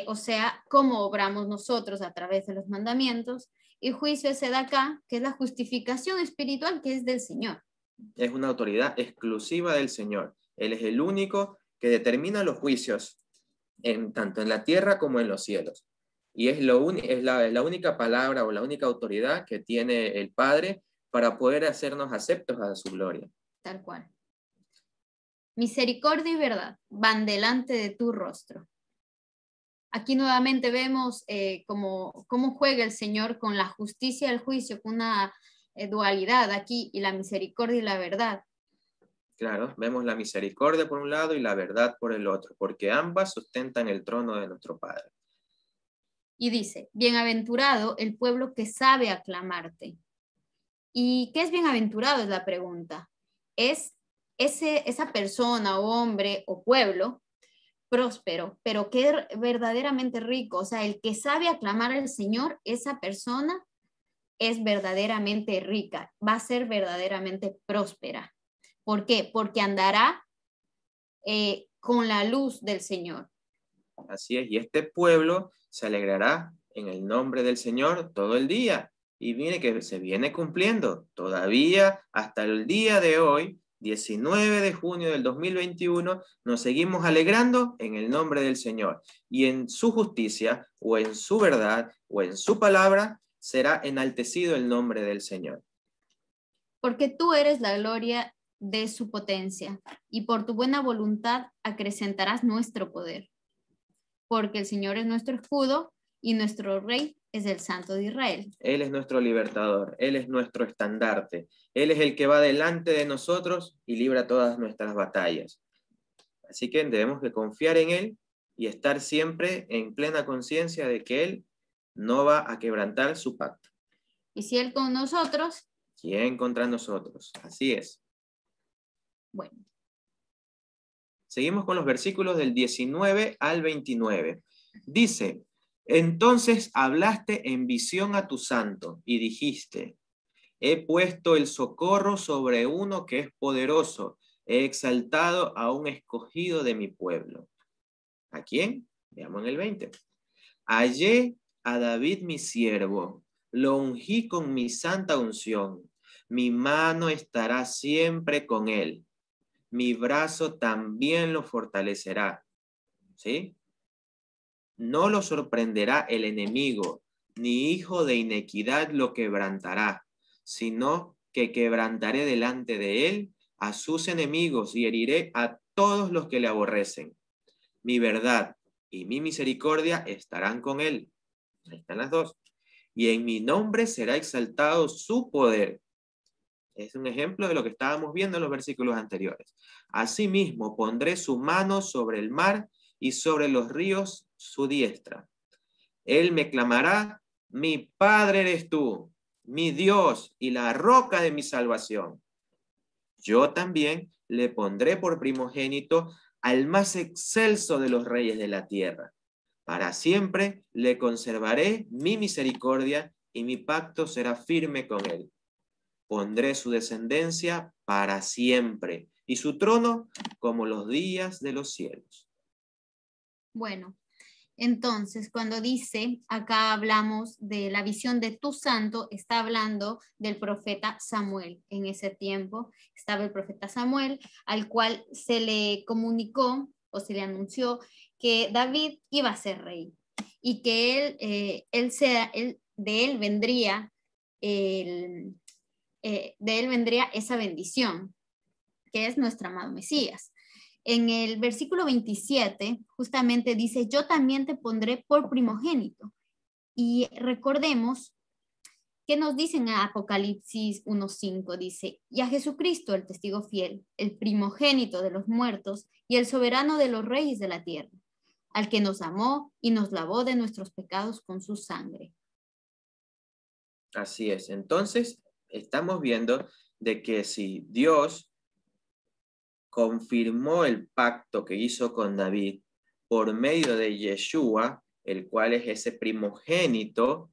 o sea, cómo obramos nosotros a través de los mandamientos, y juicio es Sedaká, que es la justificación espiritual que es del Señor. Es una autoridad exclusiva del Señor. Él es el único que determina los juicios, tanto en la tierra como en los cielos. Y es la única palabra o la única autoridad que tiene el Padre para poder hacernos aceptos a su gloria. Tal cual. Misericordia y verdad van delante de tu rostro. Aquí nuevamente vemos cómo juega el Señor con la justicia y el juicio, con una dualidad aquí, y la misericordia y la verdad. Claro, vemos la misericordia por un lado y la verdad por el otro, porque ambas sustentan el trono de nuestro Padre. Y dice, bienaventurado el pueblo que sabe aclamarte. ¿Y qué es bienaventurado? Es la pregunta. Es esa persona o hombre o pueblo próspero, pero que es verdaderamente rico. O sea, el que sabe aclamar al Señor, esa persona es verdaderamente rica, va a ser verdaderamente próspera. ¿Por qué? Porque andará con la luz del Señor. Así es, y este pueblo se alegrará en el nombre del Señor todo el día. Y mire que se viene cumpliendo todavía hasta el día de hoy, 19 de junio del 2021, nos seguimos alegrando en el nombre del Señor. Y en su justicia, o en su verdad, o en su palabra, será enaltecido el nombre del Señor. Porque tú eres la gloria de su potencia, y por tu buena voluntad acrecentarás nuestro poder. Porque el Señor es nuestro escudo, y nuestro Rey es el Santo de Israel. Él es nuestro libertador, Él es nuestro estandarte, Él es el que va delante de nosotros y libra todas nuestras batallas. Así que debemos de confiar en Él y estar siempre en plena conciencia de que Él no va a quebrantar su pacto. Y si Él con nosotros, ¿quién contra nosotros? Así es. Bueno. Seguimos con los versículos del 19 al 29. Dice, entonces hablaste en visión a tu santo y dijiste, he puesto el socorro sobre uno que es poderoso, he exaltado a un escogido de mi pueblo. ¿A quién? Veamos en el 20. Hallé a David mi siervo, lo ungí con mi santa unción, mi mano estará siempre con él, mi brazo también lo fortalecerá. ¿Sí? No lo sorprenderá el enemigo, ni hijo de iniquidad lo quebrantará, sino que quebrantaré delante de él a sus enemigos y heriré a todos los que le aborrecen. mi verdad y mi misericordia estarán con él. Ahí están las dos. Y en mi nombre será exaltado su poder. Es un ejemplo de lo que estábamos viendo en los versículos anteriores. Asimismo, pondré su mano sobre el mar y sobre los ríos su diestra. Él me clamará, mi Padre eres tú, mi Dios y la roca de mi salvación. Yo también le pondré por primogénito al más excelso de los reyes de la tierra. Para siempre le conservaré mi misericordia y mi pacto será firme con él. Pondré su descendencia para siempre y su trono como los días de los cielos. Bueno, entonces cuando dice, acá hablamos de la visión de tu santo, está hablando del profeta Samuel. En ese tiempo estaba el profeta Samuel, al cual se le comunicó o se le anunció que David iba a ser rey y que de él vendría esa bendición, que es nuestro amado Mesías. En el versículo 27, justamente dice, yo también te pondré por primogénito. Y recordemos que nos dice en Apocalipsis 1:5, dice, y a Jesucristo, el testigo fiel, el primogénito de los muertos y el soberano de los reyes de la tierra, al que nos amó y nos lavó de nuestros pecados con su sangre. Así es. Entonces, estamos viendo de que si Dios confirmó el pacto que hizo con David por medio de Yeshua, el cual es ese primogénito,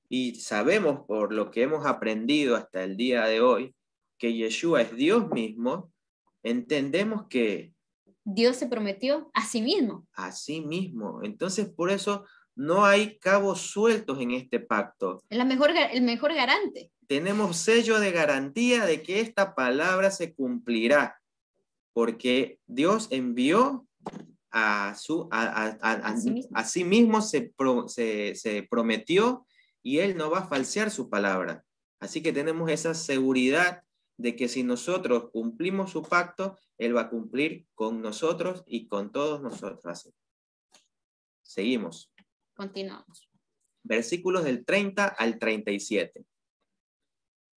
y sabemos por lo que hemos aprendido hasta el día de hoy, que Yeshua es Dios mismo, entendemos que Dios se prometió a sí mismo. A sí mismo. Entonces, por eso no hay cabos sueltos en este pacto. Es el mejor garante. Tenemos sello de garantía de que esta palabra se cumplirá, porque Dios envió a sí mismo, se prometió y Él no va a falsear su palabra. Así que tenemos esa seguridad de que si nosotros cumplimos su pacto, Él va a cumplir con nosotros y con todos nosotros. Así. Seguimos. Continuamos. Versículos del 30 al 37.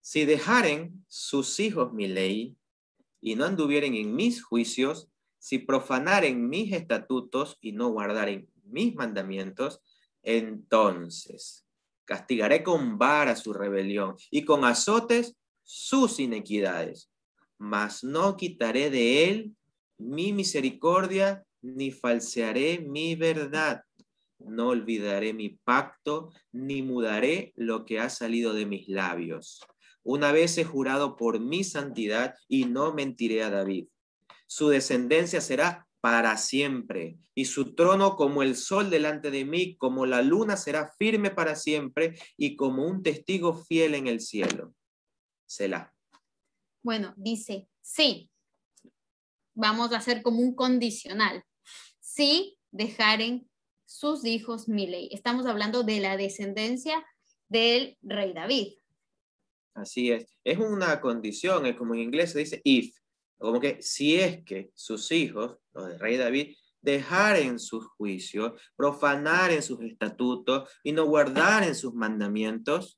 Si dejaren sus hijos mi ley y no anduvieren en mis juicios, si profanaren mis estatutos y no guardaren mis mandamientos, entonces castigaré con vara su rebelión y con azotes sus inequidades, mas no quitaré de él mi misericordia ni falsearé mi verdad. No olvidaré mi pacto ni mudaré lo que ha salido de mis labios. Una vez he jurado por mi santidad y no mentiré a David. Su descendencia será para siempre, y su trono como el sol delante de mí, como la luna será firme para siempre, y como un testigo fiel en el cielo. Selah. Bueno, dice, sí, vamos a hacer como un condicional. Sí, dejaren sus hijos mi ley. Estamos hablando de la descendencia del rey David. Así es. Es una condición, es como en inglés se dice if, como que si es que sus hijos, los del rey David, dejaren sus juicios, profanaren sus estatutos y no guardaren sus mandamientos,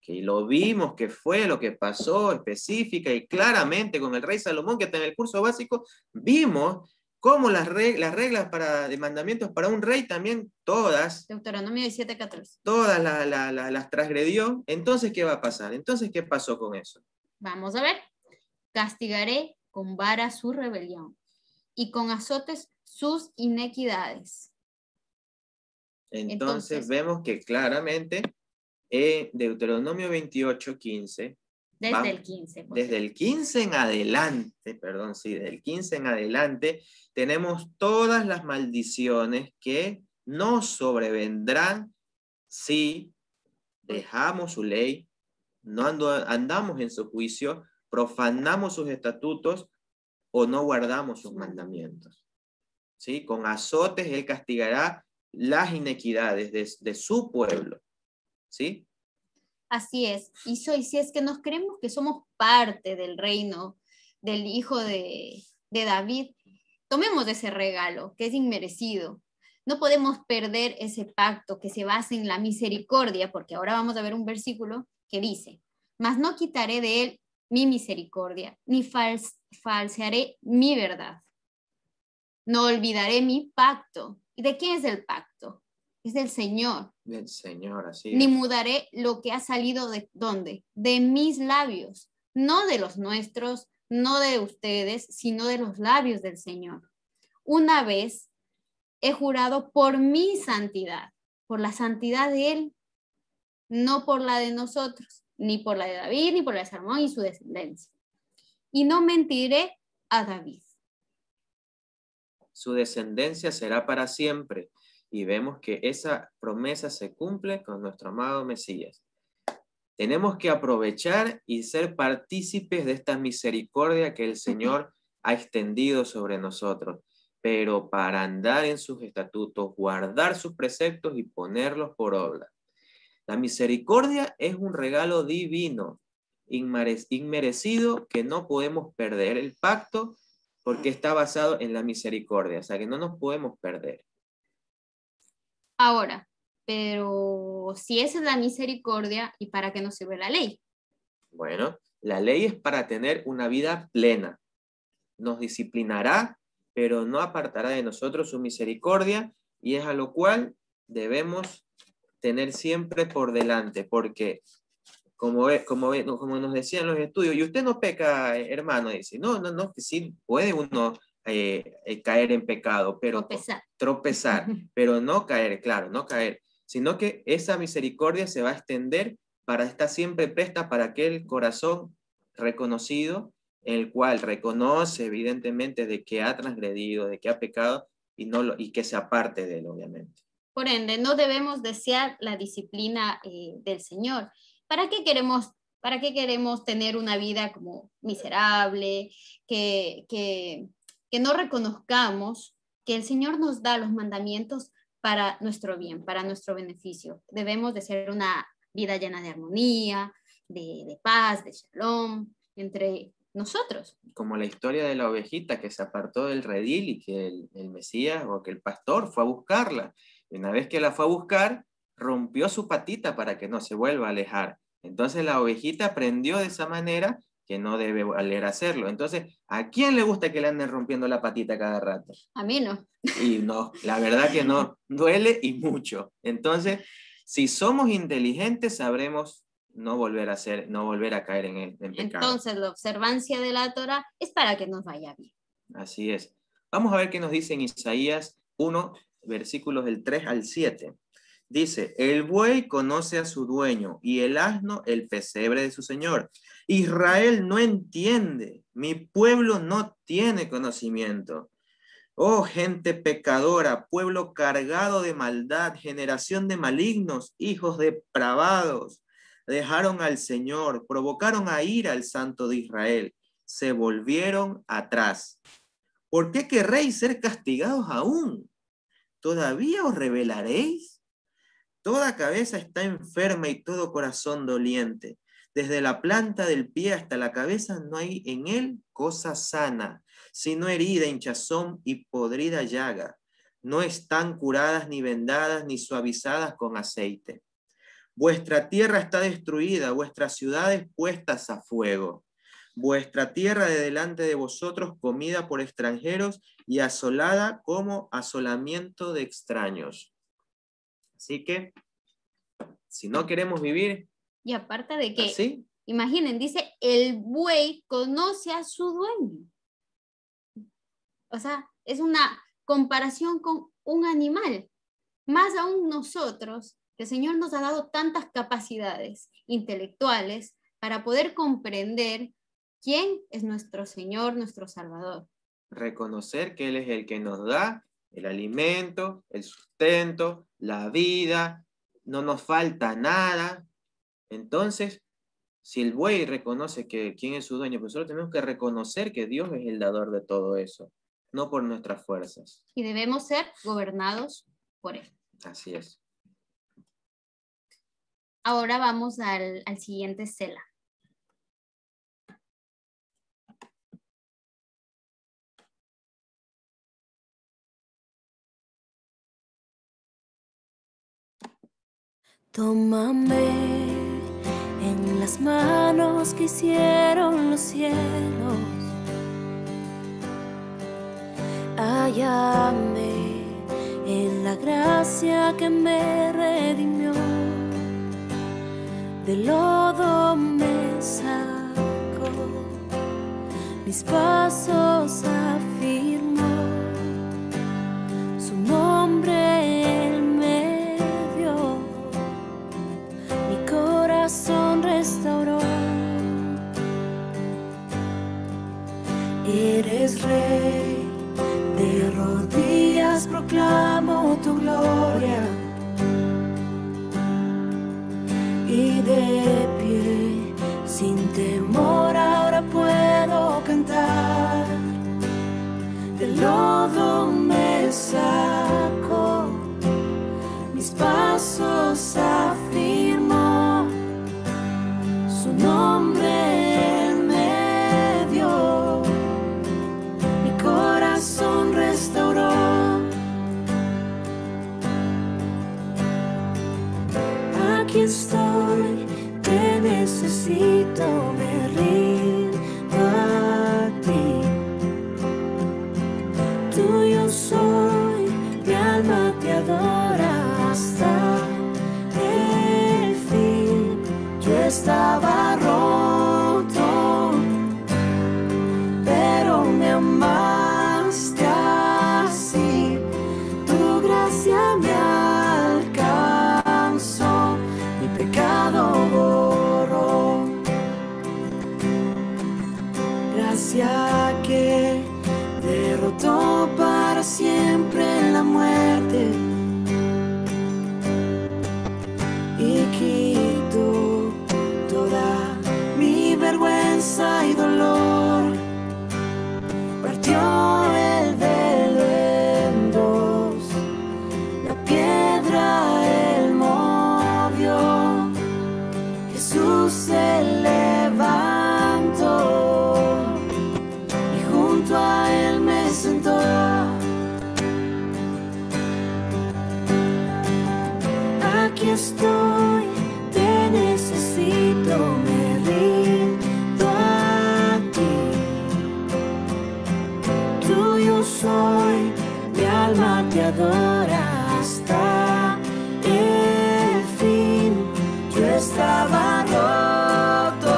que lo vimos que fue lo que pasó específica y claramente con el rey Salomón, que está en el curso básico, vimos cómo las reglas de mandamientos para un rey también, todas, Deuteronomio 17:14. todas las transgredió. Entonces, ¿qué va a pasar? Entonces, ¿qué pasó con eso? Vamos a ver. Castigaré con vara su rebelión y con azotes sus inequidades. Entonces vemos que claramente en Deuteronomio 28:15, desde el 15. Desde el 15 en adelante, perdón, sí, desde el 15 en adelante, tenemos todas las maldiciones que nos sobrevendrán si dejamos su ley, no andamos en su juicio, profanamos sus estatutos o no guardamos sus mandamientos. ¿Sí? Con azotes Él castigará las inequidades de su pueblo. ¿Sí? Así es. Y si es que nos creemos que somos parte del reino del hijo de David, tomemos ese regalo que es inmerecido. No podemos perder ese pacto que se basa en la misericordia, porque ahora vamos a ver un versículo que dice, mas no quitaré de él mi misericordia, ni falsearé mi verdad. No olvidaré mi pacto. ¿Y de quién es el pacto? Es del Señor. Del Señor, así Ni es. mudaré lo que ha salido de ¿dónde? De mis labios, no de los nuestros, no de ustedes, sino de los labios del Señor. Una vez he jurado por mi santidad, por la santidad de Él, no por la de nosotros, ni por la de David, ni por la de Salomón y su descendencia. Y no mentiré a David. Su descendencia será para siempre. Y vemos que esa promesa se cumple con nuestro amado Mesías. Tenemos que aprovechar y ser partícipes de esta misericordia que el Señor ha extendido sobre nosotros, pero para andar en sus estatutos, guardar sus preceptos y ponerlos por obra. La misericordia es un regalo divino, inmerecido, que no podemos perder. El pacto, porque está basado en la misericordia, o sea que no nos podemos perder. Ahora, pero si esa es la misericordia, ¿y para qué nos sirve la ley? Bueno, la ley es para tener una vida plena. Nos disciplinará, pero no apartará de nosotros su misericordia, y es a lo cual debemos tener siempre por delante, porque como nos decían los estudios, y usted no peca, hermano, dice, no, que sí puede uno caer en pecado, pero tropezar, pero no caer, claro, no caer, sino que esa misericordia se va a extender para estar siempre presta para aquel corazón reconocido, el cual reconoce evidentemente de que ha transgredido, de que ha pecado, y que se aparte de él, obviamente. Por ende, no debemos desear la disciplina del Señor. ¿Para qué queremos tener una vida como miserable, que no reconozcamos que el Señor nos da los mandamientos para nuestro bien, para nuestro beneficio? Debemos de ser una vida llena de armonía, de paz, de shalom entre nosotros. Como la historia de la ovejita que se apartó del redil y que el Mesías o que el pastor fue a buscarla. Y una vez que la fue a buscar, rompió su patita para que no se vuelva a alejar. Entonces la ovejita aprendió de esa manera que no debe volver a hacerlo. Entonces, ¿a quién le gusta que le anden rompiendo la patita cada rato? A mí no. Y no, la verdad que no, duele y mucho. Entonces, si somos inteligentes, sabremos no volver a caer en pecado. Entonces, la observancia de la Torah es para que nos vaya bien. Así es. Vamos a ver qué nos dice en Isaías 1, versículos del 3 al 7. Dice, el buey conoce a su dueño y el asno el pesebre de su señor. Israel no entiende, mi pueblo no tiene conocimiento. Oh, gente pecadora, pueblo cargado de maldad, generación de malignos, hijos depravados. Dejaron al Señor, provocaron a ira al Santo de Israel, se volvieron atrás. ¿Por qué querréis ser castigados aún? ¿Todavía os rebelaréis? Toda cabeza está enferma y todo corazón doliente. Desde la planta del pie hasta la cabeza no hay en él cosa sana, sino herida, hinchazón y podrida llaga. No están curadas ni vendadas ni suavizadas con aceite. Vuestra tierra está destruida, vuestras ciudades puestas a fuego. Vuestra tierra de delante de vosotros comida por extranjeros y asolada como asolamiento de extraños. Así que, si no queremos vivir y aparte de que, así, imaginen, dice, el buey conoce a su dueño. O sea, es una comparación con un animal. Más aún nosotros, que el Señor nos ha dado tantas capacidades intelectuales para poder comprender quién es nuestro Señor, nuestro Salvador. reconocer que Él es el que nos da el alimento, el sustento, la vida, no nos falta nada. Entonces, si el buey reconoce que quién es su dueño, pues nosotros tenemos que reconocer que Dios es el dador de todo eso, no por nuestras fuerzas. Y debemos ser gobernados por Él. Así es. Ahora vamos al siguiente Sela. Tómame en las manos que hicieron los cielos. Hállame en la gracia que me redimió. Del lodo me sacó, mis pasos afirmó. Su nombre Él me dio, mi corazón restauró. Eres Rey, de rodillas proclamo tu gloria. Y de pie, sin temor, ahora puedo cantar. Del lodo me sacó, mis pasos afirmó. Su nombre Él me dio, mi corazón restauró. Aquí estoy, te necesito, me rindo a ti. Tuyo soy, mi alma te adora hasta el fin. Yo estaba roto, pero me amaste así. Tu gracia me alcanzó, mi pecado borró. Gracia que derrotó para siempre la muerte y quitó toda mi vergüenza y dolor. Partió el velo en dos, la piedra Él movió. Jesús se levantó y junto a Él me sentó. Aquí estoy, te necesito, me rindo a ti. Tuyo soy, mi alma te adora hasta el fin. Yo estaba roto,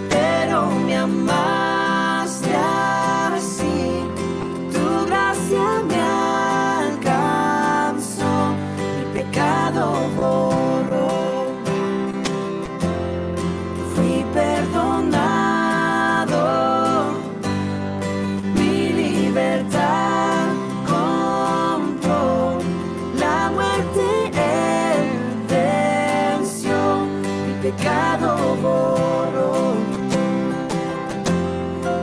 pero me amaste así. Tu gracia me alcanzó, mi pecado borró. Fui perdonado, mi libertad compró. La muerte Él venció, mi pecado borró.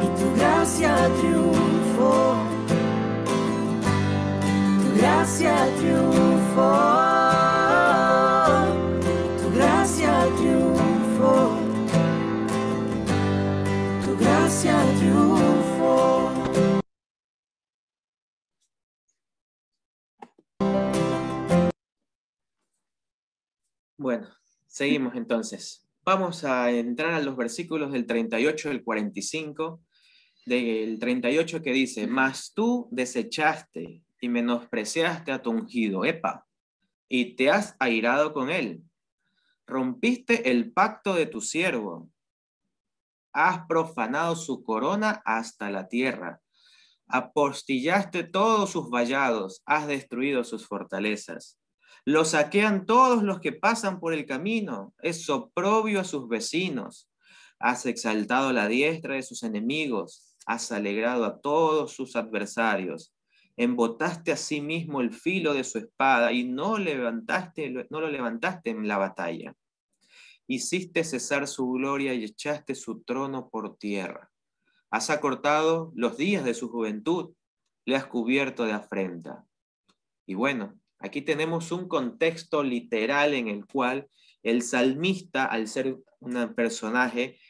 Y tu gracia triunfó, tu gracia triunfó, tu gracia triunfó, tu gracia triunfó. Bueno, seguimos entonces. Vamos a entrar a los versículos del 38 al 45, del 38 que dice: mas tú desechaste y menospreciaste a tu ungido, epa, y te has airado con él. Rompiste el pacto de tu siervo, has profanado su corona hasta la tierra, apostillaste todos sus vallados, has destruido sus fortalezas. Lo saquean todos los que pasan por el camino, es oprobio a sus vecinos. Has exaltado la diestra de sus enemigos, has alegrado a todos sus adversarios. Embotaste a sí mismo el filo de su espada y no lo levantaste en la batalla. Hiciste cesar su gloria y echaste su trono por tierra. Has acortado los días de su juventud, le has cubierto de afrenta. Y bueno, aquí tenemos un contexto literal en el cual el salmista, al ser un personaje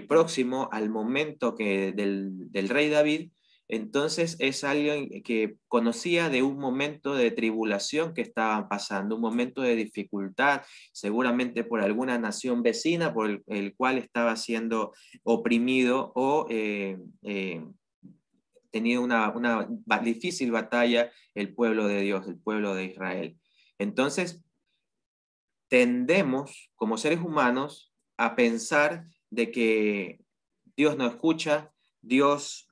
próximo al momento del rey David, Entonces es alguien que conocía de un momento de tribulación que estaban pasando, un momento de dificultad, seguramente por alguna nación vecina por el cual estaba siendo oprimido o tenía una difícil batalla el pueblo de Dios, el pueblo de Israel. Entonces tendemos como seres humanos a pensar de que Dios no escucha, Dios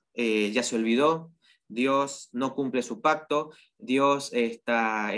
ya se olvidó, Dios no cumple su pacto, Dios ya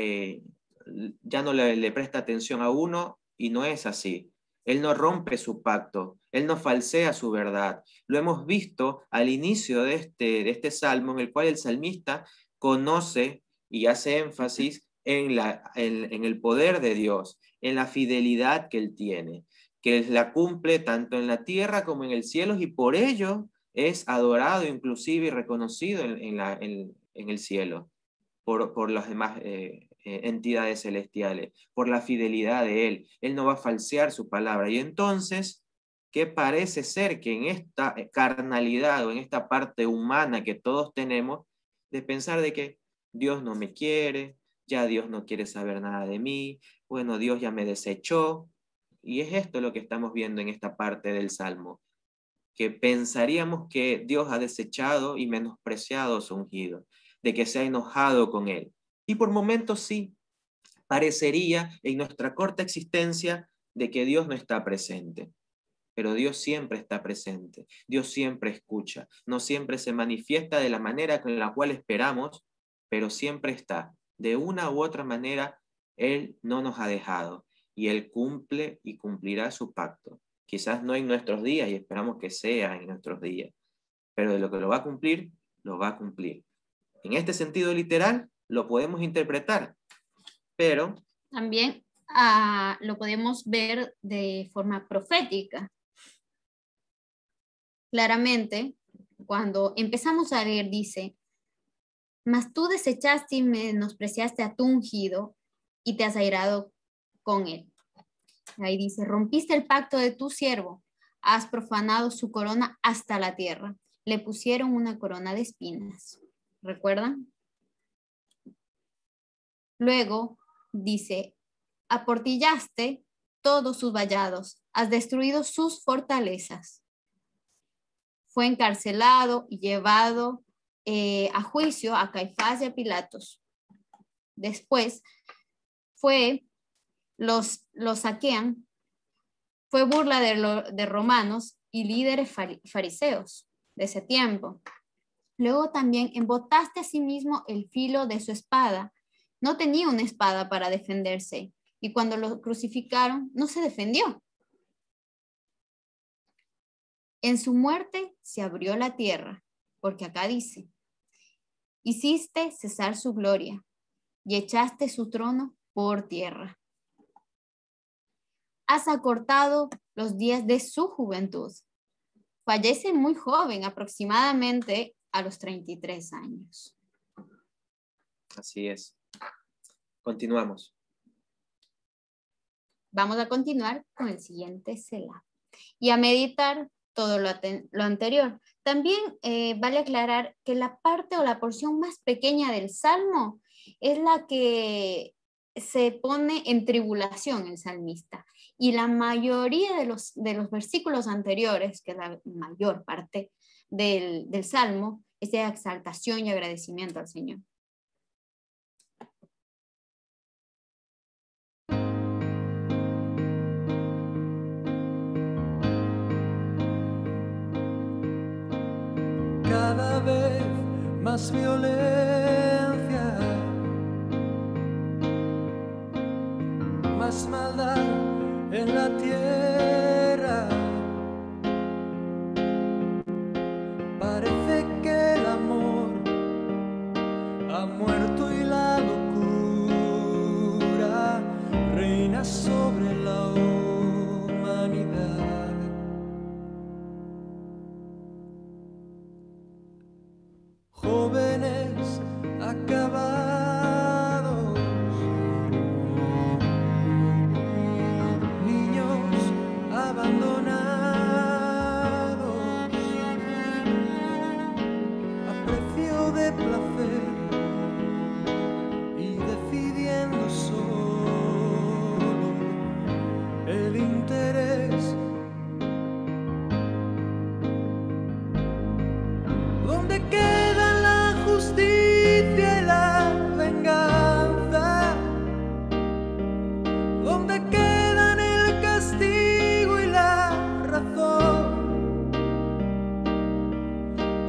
no le presta atención a uno, y no es así. Él no rompe su pacto, Él no falsea su verdad. Lo hemos visto al inicio de este salmo, en el cual el salmista conoce y hace énfasis en el poder de Dios, en la fidelidad que Él tiene, que la cumple tanto en la tierra como en el cielo, y por ello es adorado inclusive y reconocido en el cielo por las demás entidades celestiales, por la fidelidad de Él. Él no va a falsear su palabra. Y entonces, ¿qué parece ser que en esta carnalidad o en esta parte humana que todos tenemos, de pensar de que Dios no me quiere, ya Dios no quiere saber nada de mí, bueno, Dios ya me desechó? Y es esto lo que estamos viendo en esta parte del Salmo, que pensaríamos que Dios ha desechado y menospreciado a su ungido, de que se ha enojado con él. Y por momentos sí, parecería en nuestra corta existencia de que Dios no está presente. Pero Dios siempre está presente, Dios siempre escucha, no siempre se manifiesta de la manera con la cual esperamos, pero siempre está. De una u otra manera, Él no nos ha dejado, y Él cumple y cumplirá su pacto. Quizás no en nuestros días, y esperamos que sea en nuestros días, pero de lo que lo va a cumplir, lo va a cumplir. En este sentido literal, lo podemos interpretar, pero También lo podemos ver de forma profética. Claramente, cuando empezamos a leer, dice: mas tú desechaste y menospreciaste a tu ungido y te has airado con él. Ahí dice: rompiste el pacto de tu siervo, has profanado su corona hasta la tierra. Le pusieron una corona de espinas. ¿Recuerdan? Luego dice: aportillaste todos sus vallados, has destruido sus fortalezas. Fue encarcelado y llevado a juicio a Caifás y a Pilatos. Después los saquean, fue burla de romanos y líderes fariseos de ese tiempo. Luego también embotaste a sí mismo el filo de su espada. No tenía una espada para defenderse, y cuando lo crucificaron no se defendió. En su muerte se abrió la tierra, porque acá dice: hiciste cesar su gloria y echaste su trono por tierra. Has acortado los días de su juventud. Fallece muy joven, aproximadamente a los 33 años. así es. Continuamos. Vamos a continuar con el siguiente Selah y a meditar todo lo anterior. También vale aclarar que la parte o la porción más pequeña del Salmo es la que se pone en tribulación el salmista, y la mayoría de los versículos anteriores, que es la mayor parte del Salmo, es de exaltación y agradecimiento al Señor. Cada vez más violencia, más maldad en la tierra. Parece que el amor ha muerto y la locura reina sobre la humanidad. Jóvenes acabados, niños abandonados, queda la justicia y la venganza, donde quedan el castigo y la razón.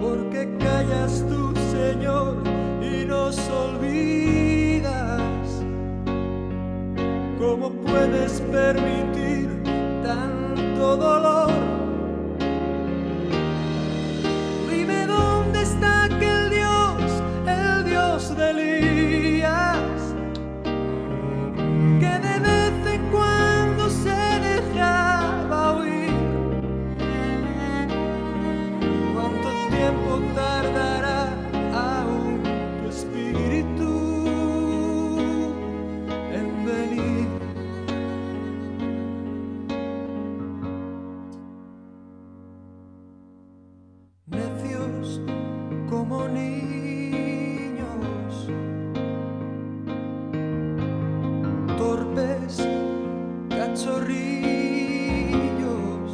Porque callas tú, Señor, y nos olvidas. ¿Cómo puedes permitir tanto dolor? Dime dónde está aquel Dios, el Dios de Elías, que de vez en cuando se dejaba oír. ¿Cuánto tiempo tardará aún tu espíritu en venir? Necios como niños, torpes cachorrillos,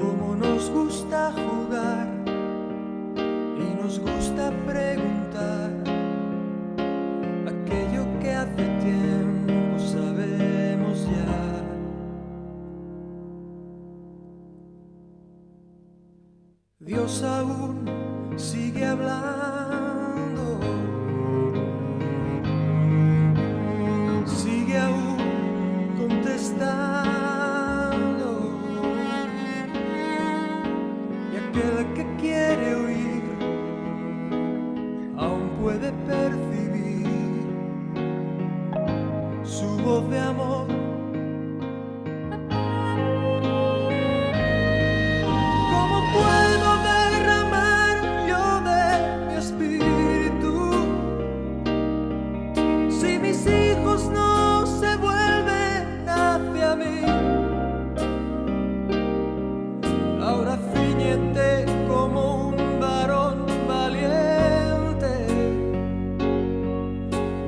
como nos gusta jugar y nos gusta preguntar aquello que hace tiempo sabemos ya. Dios aún sigue hablando, sigue aún contestando, y aquel que quiere oír aún puede percibir su voz de amor. ¿Cómo puedo derramar yo de mi espíritu si mis hijos no se vuelven hacia mí? Ahora ciñete como un varón valiente.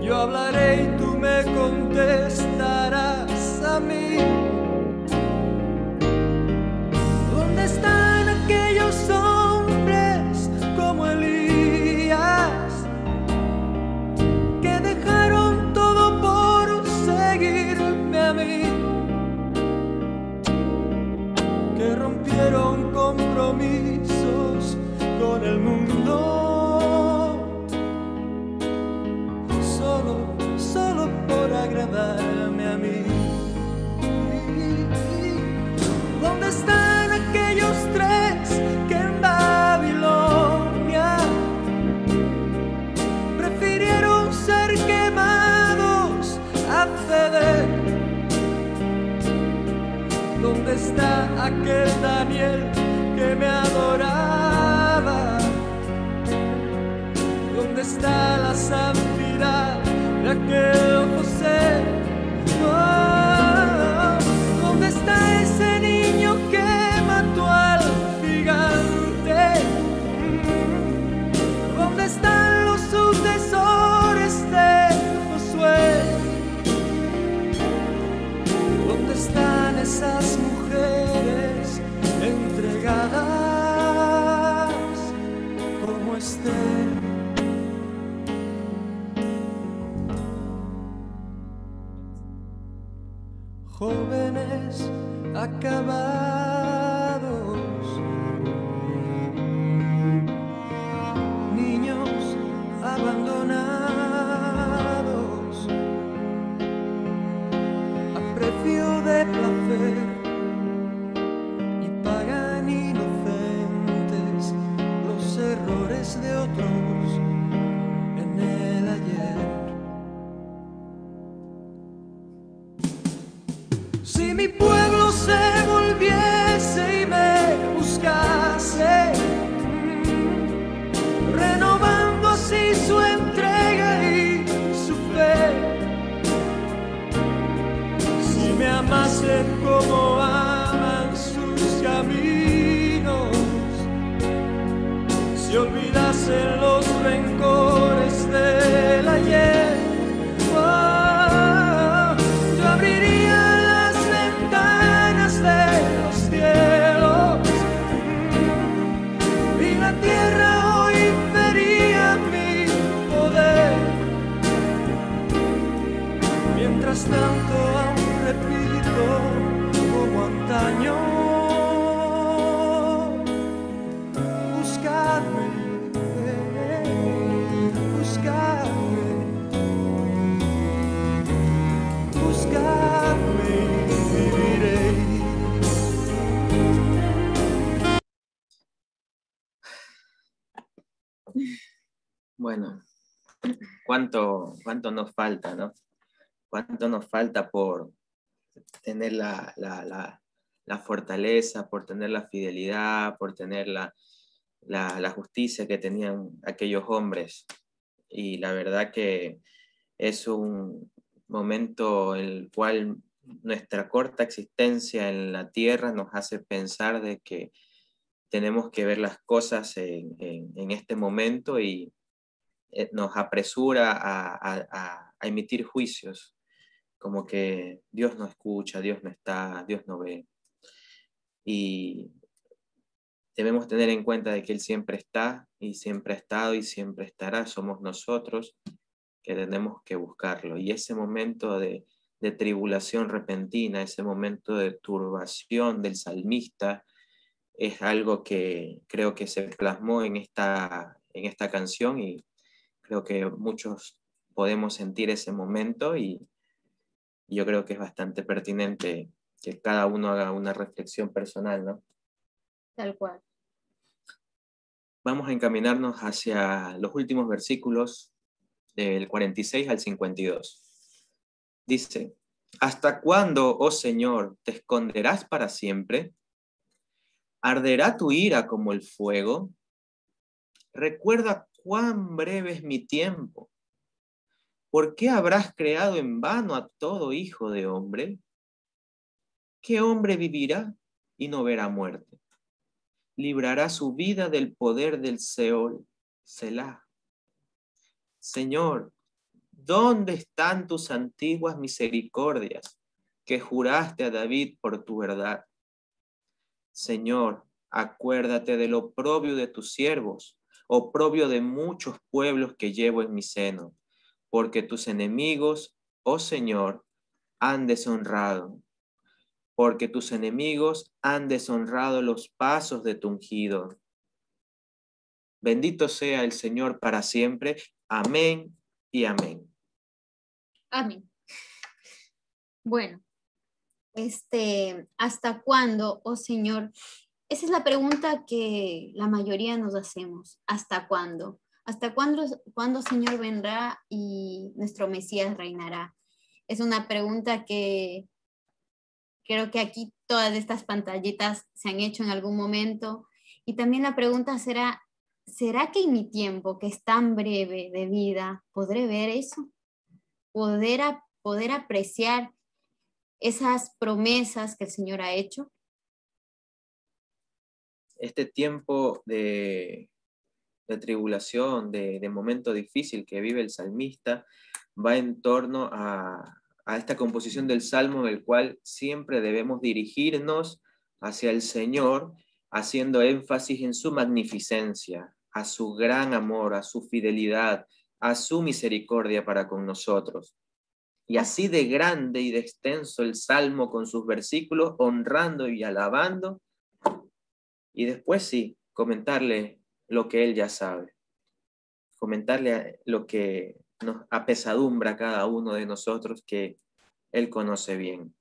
Yo hablaré y tú me contestarás a mí. ¿Dónde están aquellos hombres como Elías que dejaron todo por seguirme a mí? Que rompieron compromisos con el mundo solo por agradarme a mí. ¿Dónde están aquellos tres que en Babilonia prefirieron ser quemados a ceder? ¿Dónde está aquel Daniel que me adoraba? ¿Dónde está la santidad de aquel José? Oh, ¿dónde está ese niño que mató al gigante? ¿Dónde están los sucesores de Josué? ¿Dónde están esas mujeres entregadas como Esther? Jóvenes acabados, niños abandonados, a precio de placer, y pagan inocentes los errores de otros en el ayer. Si mi pueblo se volviese y me buscase, renovando así su entrega y su fe, si me amasen como aman sus caminos, si olvidasen los rencores del ayer, oh, yo abriría las ventanas de los cielos y Bueno, ¿cuánto nos falta, no? ¿Cuánto nos falta por tener la fortaleza, por tener la fidelidad, por tener la justicia que tenían aquellos hombres? Y la verdad que es un momento en el cual nuestra corta existencia en la tierra nos hace pensar de que tenemos que ver las cosas en este momento y nos apresura a emitir juicios, como que Dios no escucha, Dios no está, Dios no ve. Y debemos tener en cuenta de que Él siempre está y siempre ha estado y siempre estará. Somos nosotros que tenemos que buscarlo. Y ese momento de tribulación repentina, ese momento de turbación del salmista, es algo que creo que se plasmó en esta canción y creo que muchos podemos sentir ese momento y yo creo que es bastante pertinente que cada uno haga una reflexión personal, ¿no? Tal cual. Vamos a encaminarnos hacia los últimos versículos del 46 al 52. Dice, ¿hasta cuándo, oh Señor, te esconderás para siempre? ¿Arderá tu ira como el fuego? Recuerda cuán breve es mi tiempo. ¿Por qué habrás creado en vano a todo hijo de hombre? ¿Qué hombre vivirá y no verá muerte? Librará su vida del poder del Seol, Selah. Señor, ¿dónde están tus antiguas misericordias que juraste a David por tu verdad? Señor, acuérdate del oprobio de tus siervos, oprobio de muchos pueblos que llevo en mi seno, porque tus enemigos, oh Señor, han deshonrado, porque tus enemigos han deshonrado los pasos de tu ungido. Bendito sea el Señor para siempre. Amén y amén. Amén. Bueno, ¿hasta cuándo, oh Señor? Esa es la pregunta que la mayoría nos hacemos. ¿Hasta cuándo? ¿Hasta cuándo, Señor, vendrá y nuestro Mesías reinará? Es una pregunta que creo que aquí todas estas pantallitas se han hecho en algún momento. Y también la pregunta será, ¿será que en mi tiempo, que es tan breve de vida, podré ver eso? ¿Poder apreciar esas promesas que el Señor ha hecho? Este tiempo de tribulación, de momento difícil que vive el salmista, va en torno a esta composición del Salmo en el cual siempre debemos dirigirnos hacia el Señor, haciendo énfasis en su magnificencia, a su gran amor, a su fidelidad, a su misericordia para con nosotros. Y así de grande y de extenso el Salmo con sus versículos, honrando y alabando, y después sí, comentarle lo que él ya sabe, comentarle lo que nos apesadumbra a cada uno de nosotros que él conoce bien.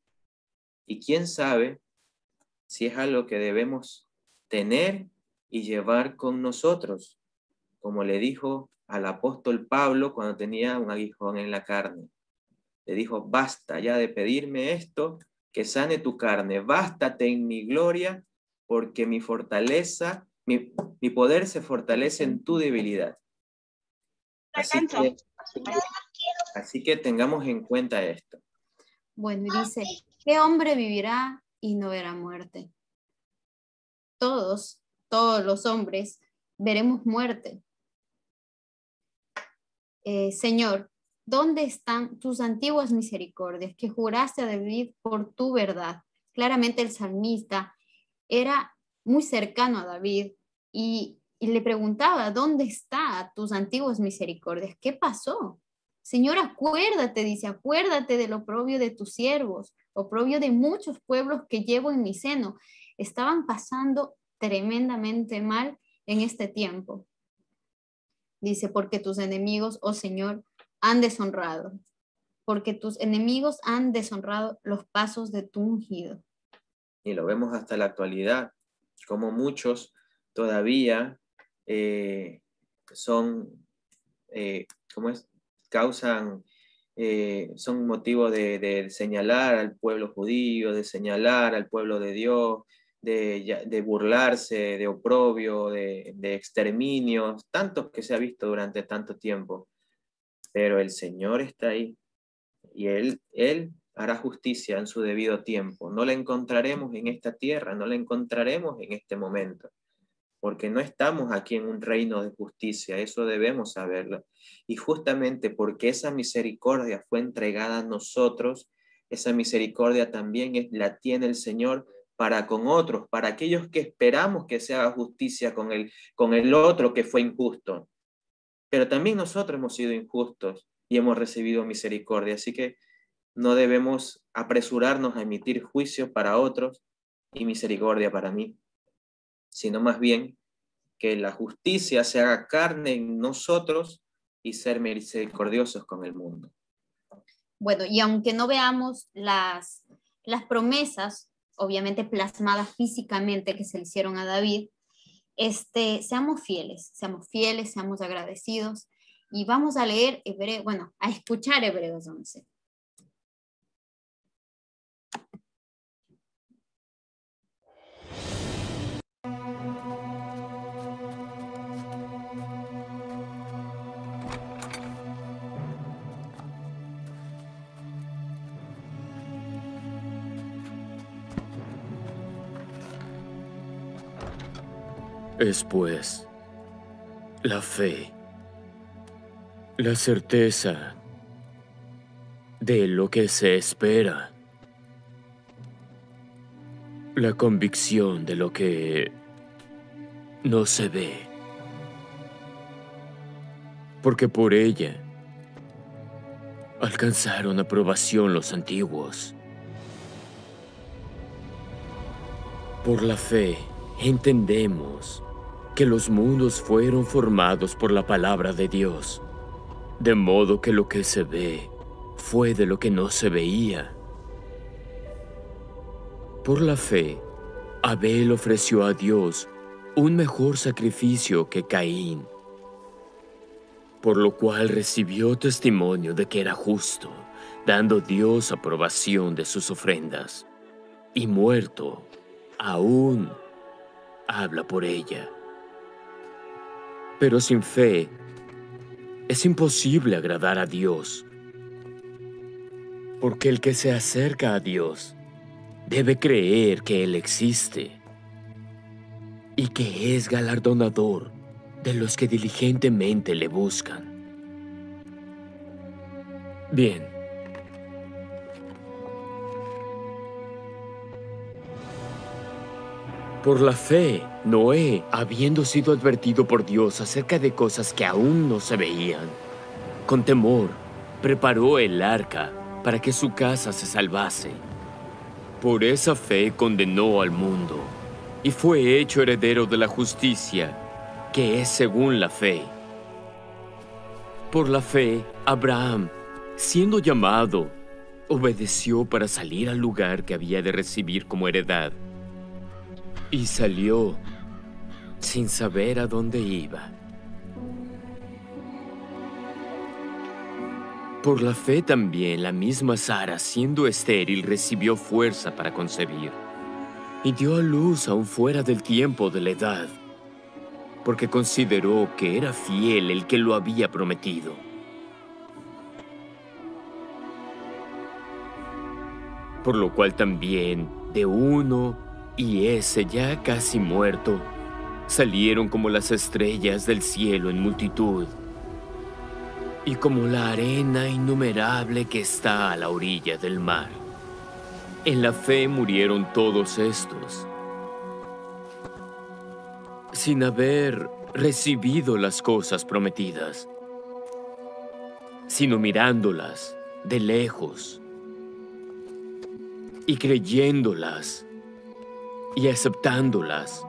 Y quién sabe si es algo que debemos tener y llevar con nosotros, como le dijo al apóstol Pablo cuando tenía un aguijón en la carne. Le dijo, basta ya de pedirme esto, que sane tu carne, bástate en mi gloria, porque mi fortaleza, mi poder se fortalece en tu debilidad. Así que tengamos en cuenta esto. Bueno, y dice, ¿qué hombre vivirá y no verá muerte? Todos los hombres veremos muerte. Señor, ¿dónde están tus antiguas misericordias que juraste a David por tu verdad? Claramente el salmista era muy cercano a David y le preguntaba, ¿dónde están tus antiguas misericordias? ¿Qué pasó? Señor, acuérdate, dice, acuérdate del oprobio de tus siervos, oprobio de muchos pueblos que llevo en mi seno. Estaban pasando tremendamente mal en este tiempo. Dice, porque tus enemigos, oh Señor, han deshonrado, porque tus enemigos han deshonrado los pasos de tu ungido. Y lo vemos hasta la actualidad, como muchos todavía son ¿cómo es? Causan, son motivo de señalar al pueblo judío, de señalar al pueblo de Dios, de burlarse, de oprobio, de exterminios, tantos que se ha visto durante tanto tiempo. Pero el Señor está ahí y Él hará justicia en su debido tiempo. No la encontraremos en esta tierra, no la encontraremos en este momento, porque no estamos aquí en un reino de justicia, eso debemos saberlo. Y justamente porque esa misericordia fue entregada a nosotros, esa misericordia también la tiene el Señor para con otros, para aquellos que esperamos que se haga justicia con el otro que fue injusto. Pero también nosotros hemos sido injustos y hemos recibido misericordia, así que no debemos apresurarnos a emitir juicio para otros y misericordia para mí, sino más bien que la justicia se haga carne en nosotros y ser misericordiosos con el mundo. Bueno, y aunque no veamos las promesas, obviamente plasmadas físicamente que se le hicieron a David, seamos fieles, seamos agradecidos, y vamos a leer a escuchar Hebreos 11. Es pues la fe, la certeza de lo que se espera, la convicción de lo que no se ve, porque por ella alcanzaron aprobación los antiguos. Por la fe entendemos que los mundos fueron formados por la palabra de Dios, de modo que lo que se ve fue de lo que no se veía. Por la fe, Abel ofreció a Dios un mejor sacrificio que Caín, por lo cual recibió testimonio de que era justo, dando Dios aprobación de sus ofrendas, y muerto, aún habla por ella. Pero sin fe es imposible agradar a Dios, porque el que se acerca a Dios debe creer que Él existe y que es galardonador de los que diligentemente le buscan. Bien. Por la fe, Noé, habiendo sido advertido por Dios acerca de cosas que aún no se veían, con temor preparó el arca para que su casa se salvase. Por esa fe condenó al mundo y fue hecho heredero de la justicia, que es según la fe. Por la fe, Abraham, siendo llamado, obedeció para salir al lugar que había de recibir como heredad. Y salió sin saber a dónde iba. Por la fe también la misma Sara, siendo estéril, recibió fuerza para concebir, y dio a luz aún fuera del tiempo de la edad, porque consideró que era fiel el que lo había prometido. Por lo cual también de uno, y ese ya casi muerto, salieron como las estrellas del cielo en multitud, y como la arena innumerable que está a la orilla del mar. En la fe murieron todos estos, sin haber recibido las cosas prometidas, sino mirándolas de lejos y creyéndolas y aceptándolas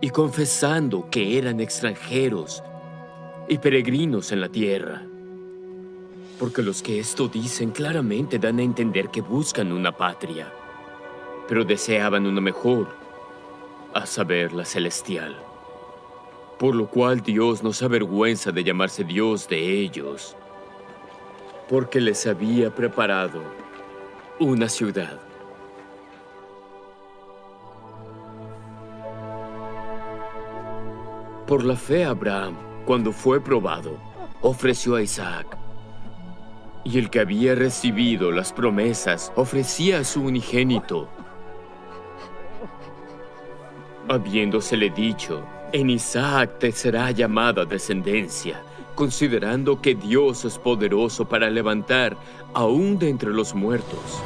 y confesando que eran extranjeros y peregrinos en la tierra. Porque los que esto dicen claramente dan a entender que buscan una patria, pero deseaban una mejor, a saber, la celestial. Por lo cual Dios no se avergüenza de llamarse Dios de ellos, porque les había preparado una ciudad. Por la fe Abraham, cuando fue probado, ofreció a Isaac. Y el que había recibido las promesas ofrecía a su unigénito, habiéndosele dicho: en Isaac te será llamada descendencia, considerando que Dios es poderoso para levantar aún de entre los muertos.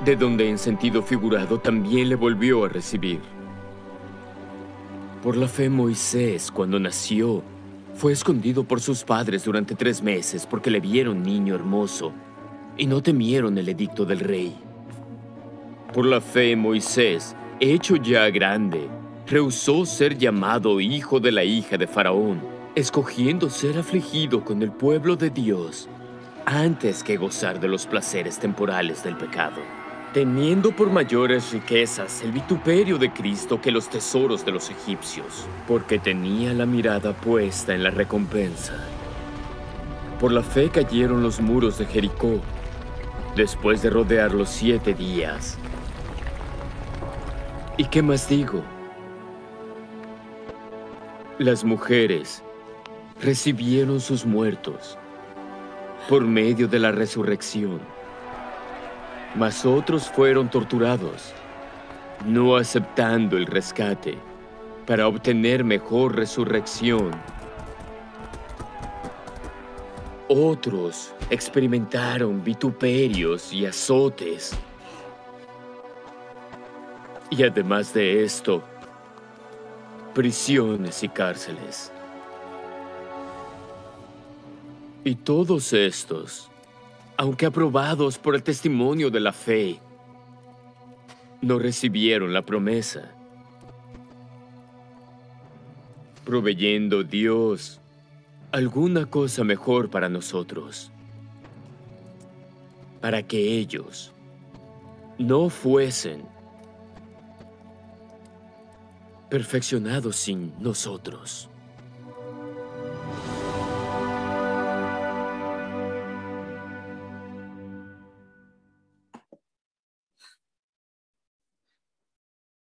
De donde en sentido figurado también le volvió a recibir. Por la fe Moisés, cuando nació, fue escondido por sus padres durante 3 meses porque le vieron niño hermoso y no temieron el edicto del rey. Por la fe Moisés, hecho ya grande, rehusó ser llamado hijo de la hija de Faraón, escogiendo ser afligido con el pueblo de Dios antes que gozar de los placeres temporales del pecado, teniendo por mayores riquezas el vituperio de Cristo que los tesoros de los egipcios, porque tenía la mirada puesta en la recompensa. Por la fe cayeron los muros de Jericó, después de rodearlos 7 días. ¿Y qué más digo? Las mujeres recibieron sus muertos por medio de la resurrección, mas otros fueron torturados, no aceptando el rescate para obtener mejor resurrección. Otros experimentaron vituperios y azotes. Y además de esto, prisiones y cárceles. Y todos estos, aunque aprobados por el testimonio de la fe, no recibieron la promesa, proveyendo Dios alguna cosa mejor para nosotros, para que ellos no fuesen perfeccionados sin nosotros.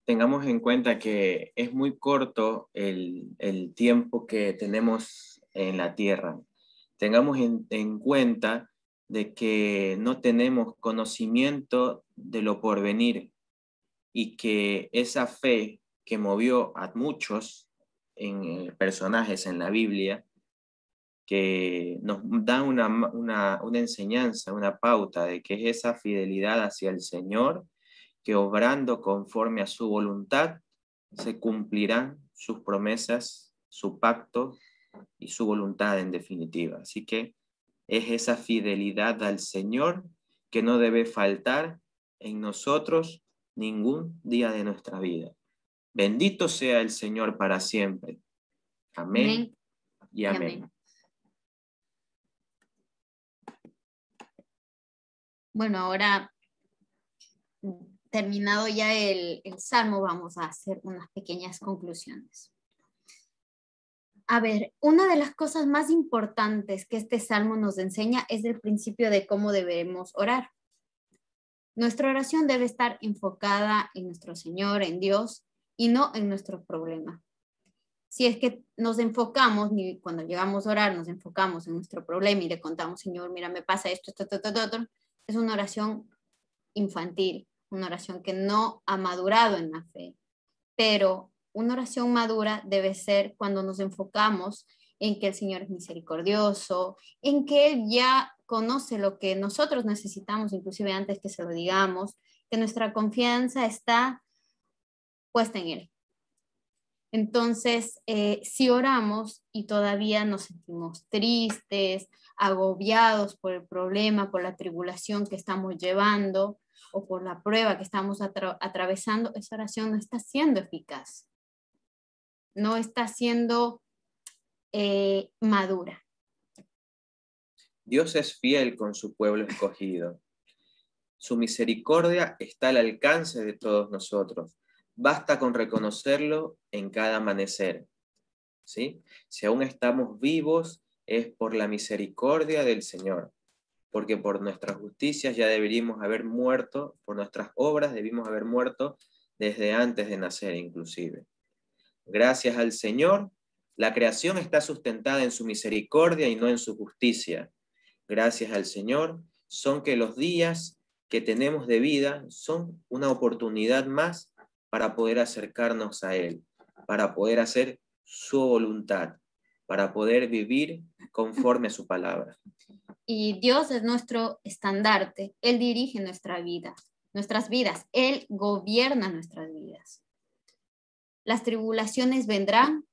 Tengamos en cuenta que es muy corto el tiempo que tenemos en la tierra. Tengamos en cuenta de que no tenemos conocimiento de lo porvenir y que esa fe que movió a muchos personajes en la Biblia, que nos da una enseñanza, una pauta de que es esa fidelidad hacia el Señor, que obrando conforme a su voluntad, se cumplirán sus promesas, su pacto y su voluntad en definitiva. Así que es esa fidelidad al Señor que no debe faltar en nosotros ningún día de nuestra vida. Bendito sea el Señor para siempre. Amén, amén. Y amén. Amén. Bueno, ahora terminado ya el Salmo, vamos a hacer unas pequeñas conclusiones. A ver, una de las cosas más importantes que este Salmo nos enseña es el principio de cómo debemos orar. Nuestra oración debe estar enfocada en nuestro Señor, en Dios, y no en nuestro problema. Si es que nos enfocamos, cuando llegamos a orar, nos enfocamos en nuestro problema y le contamos: Señor, mira, me pasa esto, otro, es una oración infantil, una oración que no ha madurado en la fe. Pero una oración madura debe ser cuando nos enfocamos en que el Señor es misericordioso, en que Él ya conoce lo que nosotros necesitamos, inclusive antes que se lo digamos, que nuestra confianza está puesta en Él. Entonces, si oramos y todavía nos sentimos tristes, agobiados por el problema, por la tribulación que estamos llevando o por la prueba que estamos atravesando, esa oración no está siendo eficaz, no está siendo madura. Dios es fiel con su pueblo escogido. Su misericordia está al alcance de todos nosotros. basta con reconocerlo en cada amanecer, ¿sí? Si aún estamos vivos, es por la misericordia del Señor, porque por nuestras justicias ya deberíamos haber muerto, por nuestras obras debimos haber muerto desde antes de nacer inclusive. Gracias al Señor, la creación está sustentada en su misericordia y no en su justicia. Gracias al Señor, son que los días que tenemos de vida son una oportunidad más para poder acercarnos a Él, para poder hacer su voluntad, para poder vivir conforme a su palabra. Y Dios es nuestro estandarte. Él dirige nuestras vidas. Él gobierna nuestras vidas. Las tribulaciones vendrán,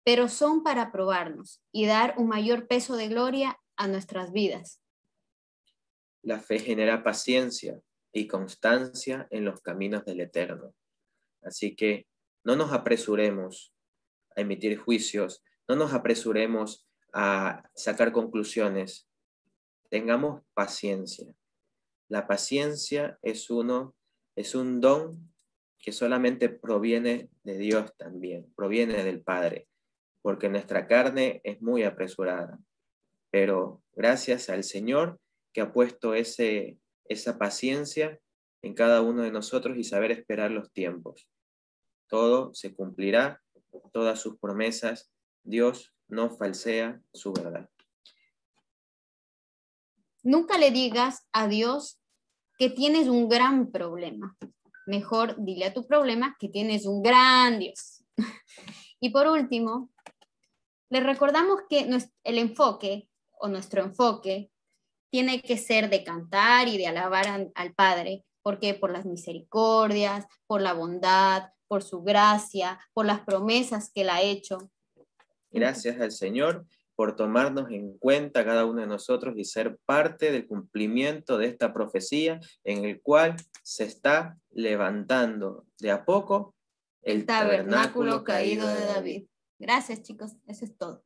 pero son para probarnos y dar un mayor peso de gloria a nuestras vidas. La fe genera paciencia y constancia en los caminos del Eterno. Así que no nos apresuremos a emitir juicios, no nos apresuremos a sacar conclusiones. Tengamos paciencia. La paciencia es un don que solamente proviene de Dios también, proviene del Padre, porque nuestra carne es muy apresurada. Pero gracias al Señor que ha puesto esa paciencia en cada uno de nosotros y saber esperar los tiempos. Todo se cumplirá, todas sus promesas, Dios no falsea su verdad. Nunca le digas a Dios que tienes un gran problema. Mejor dile a tu problema que tienes un gran Dios. Y por último, le recordamos que nuestro enfoque tiene que ser de cantar y de alabar al Padre, porque por las misericordias, por la bondad, por su gracia, por las promesas que Él ha hecho. Gracias al Señor por tomarnos en cuenta cada uno de nosotros y ser parte del cumplimiento de esta profecía en el cual se está levantando de a poco el tabernáculo caído de David. Gracias, chicos. Eso es todo.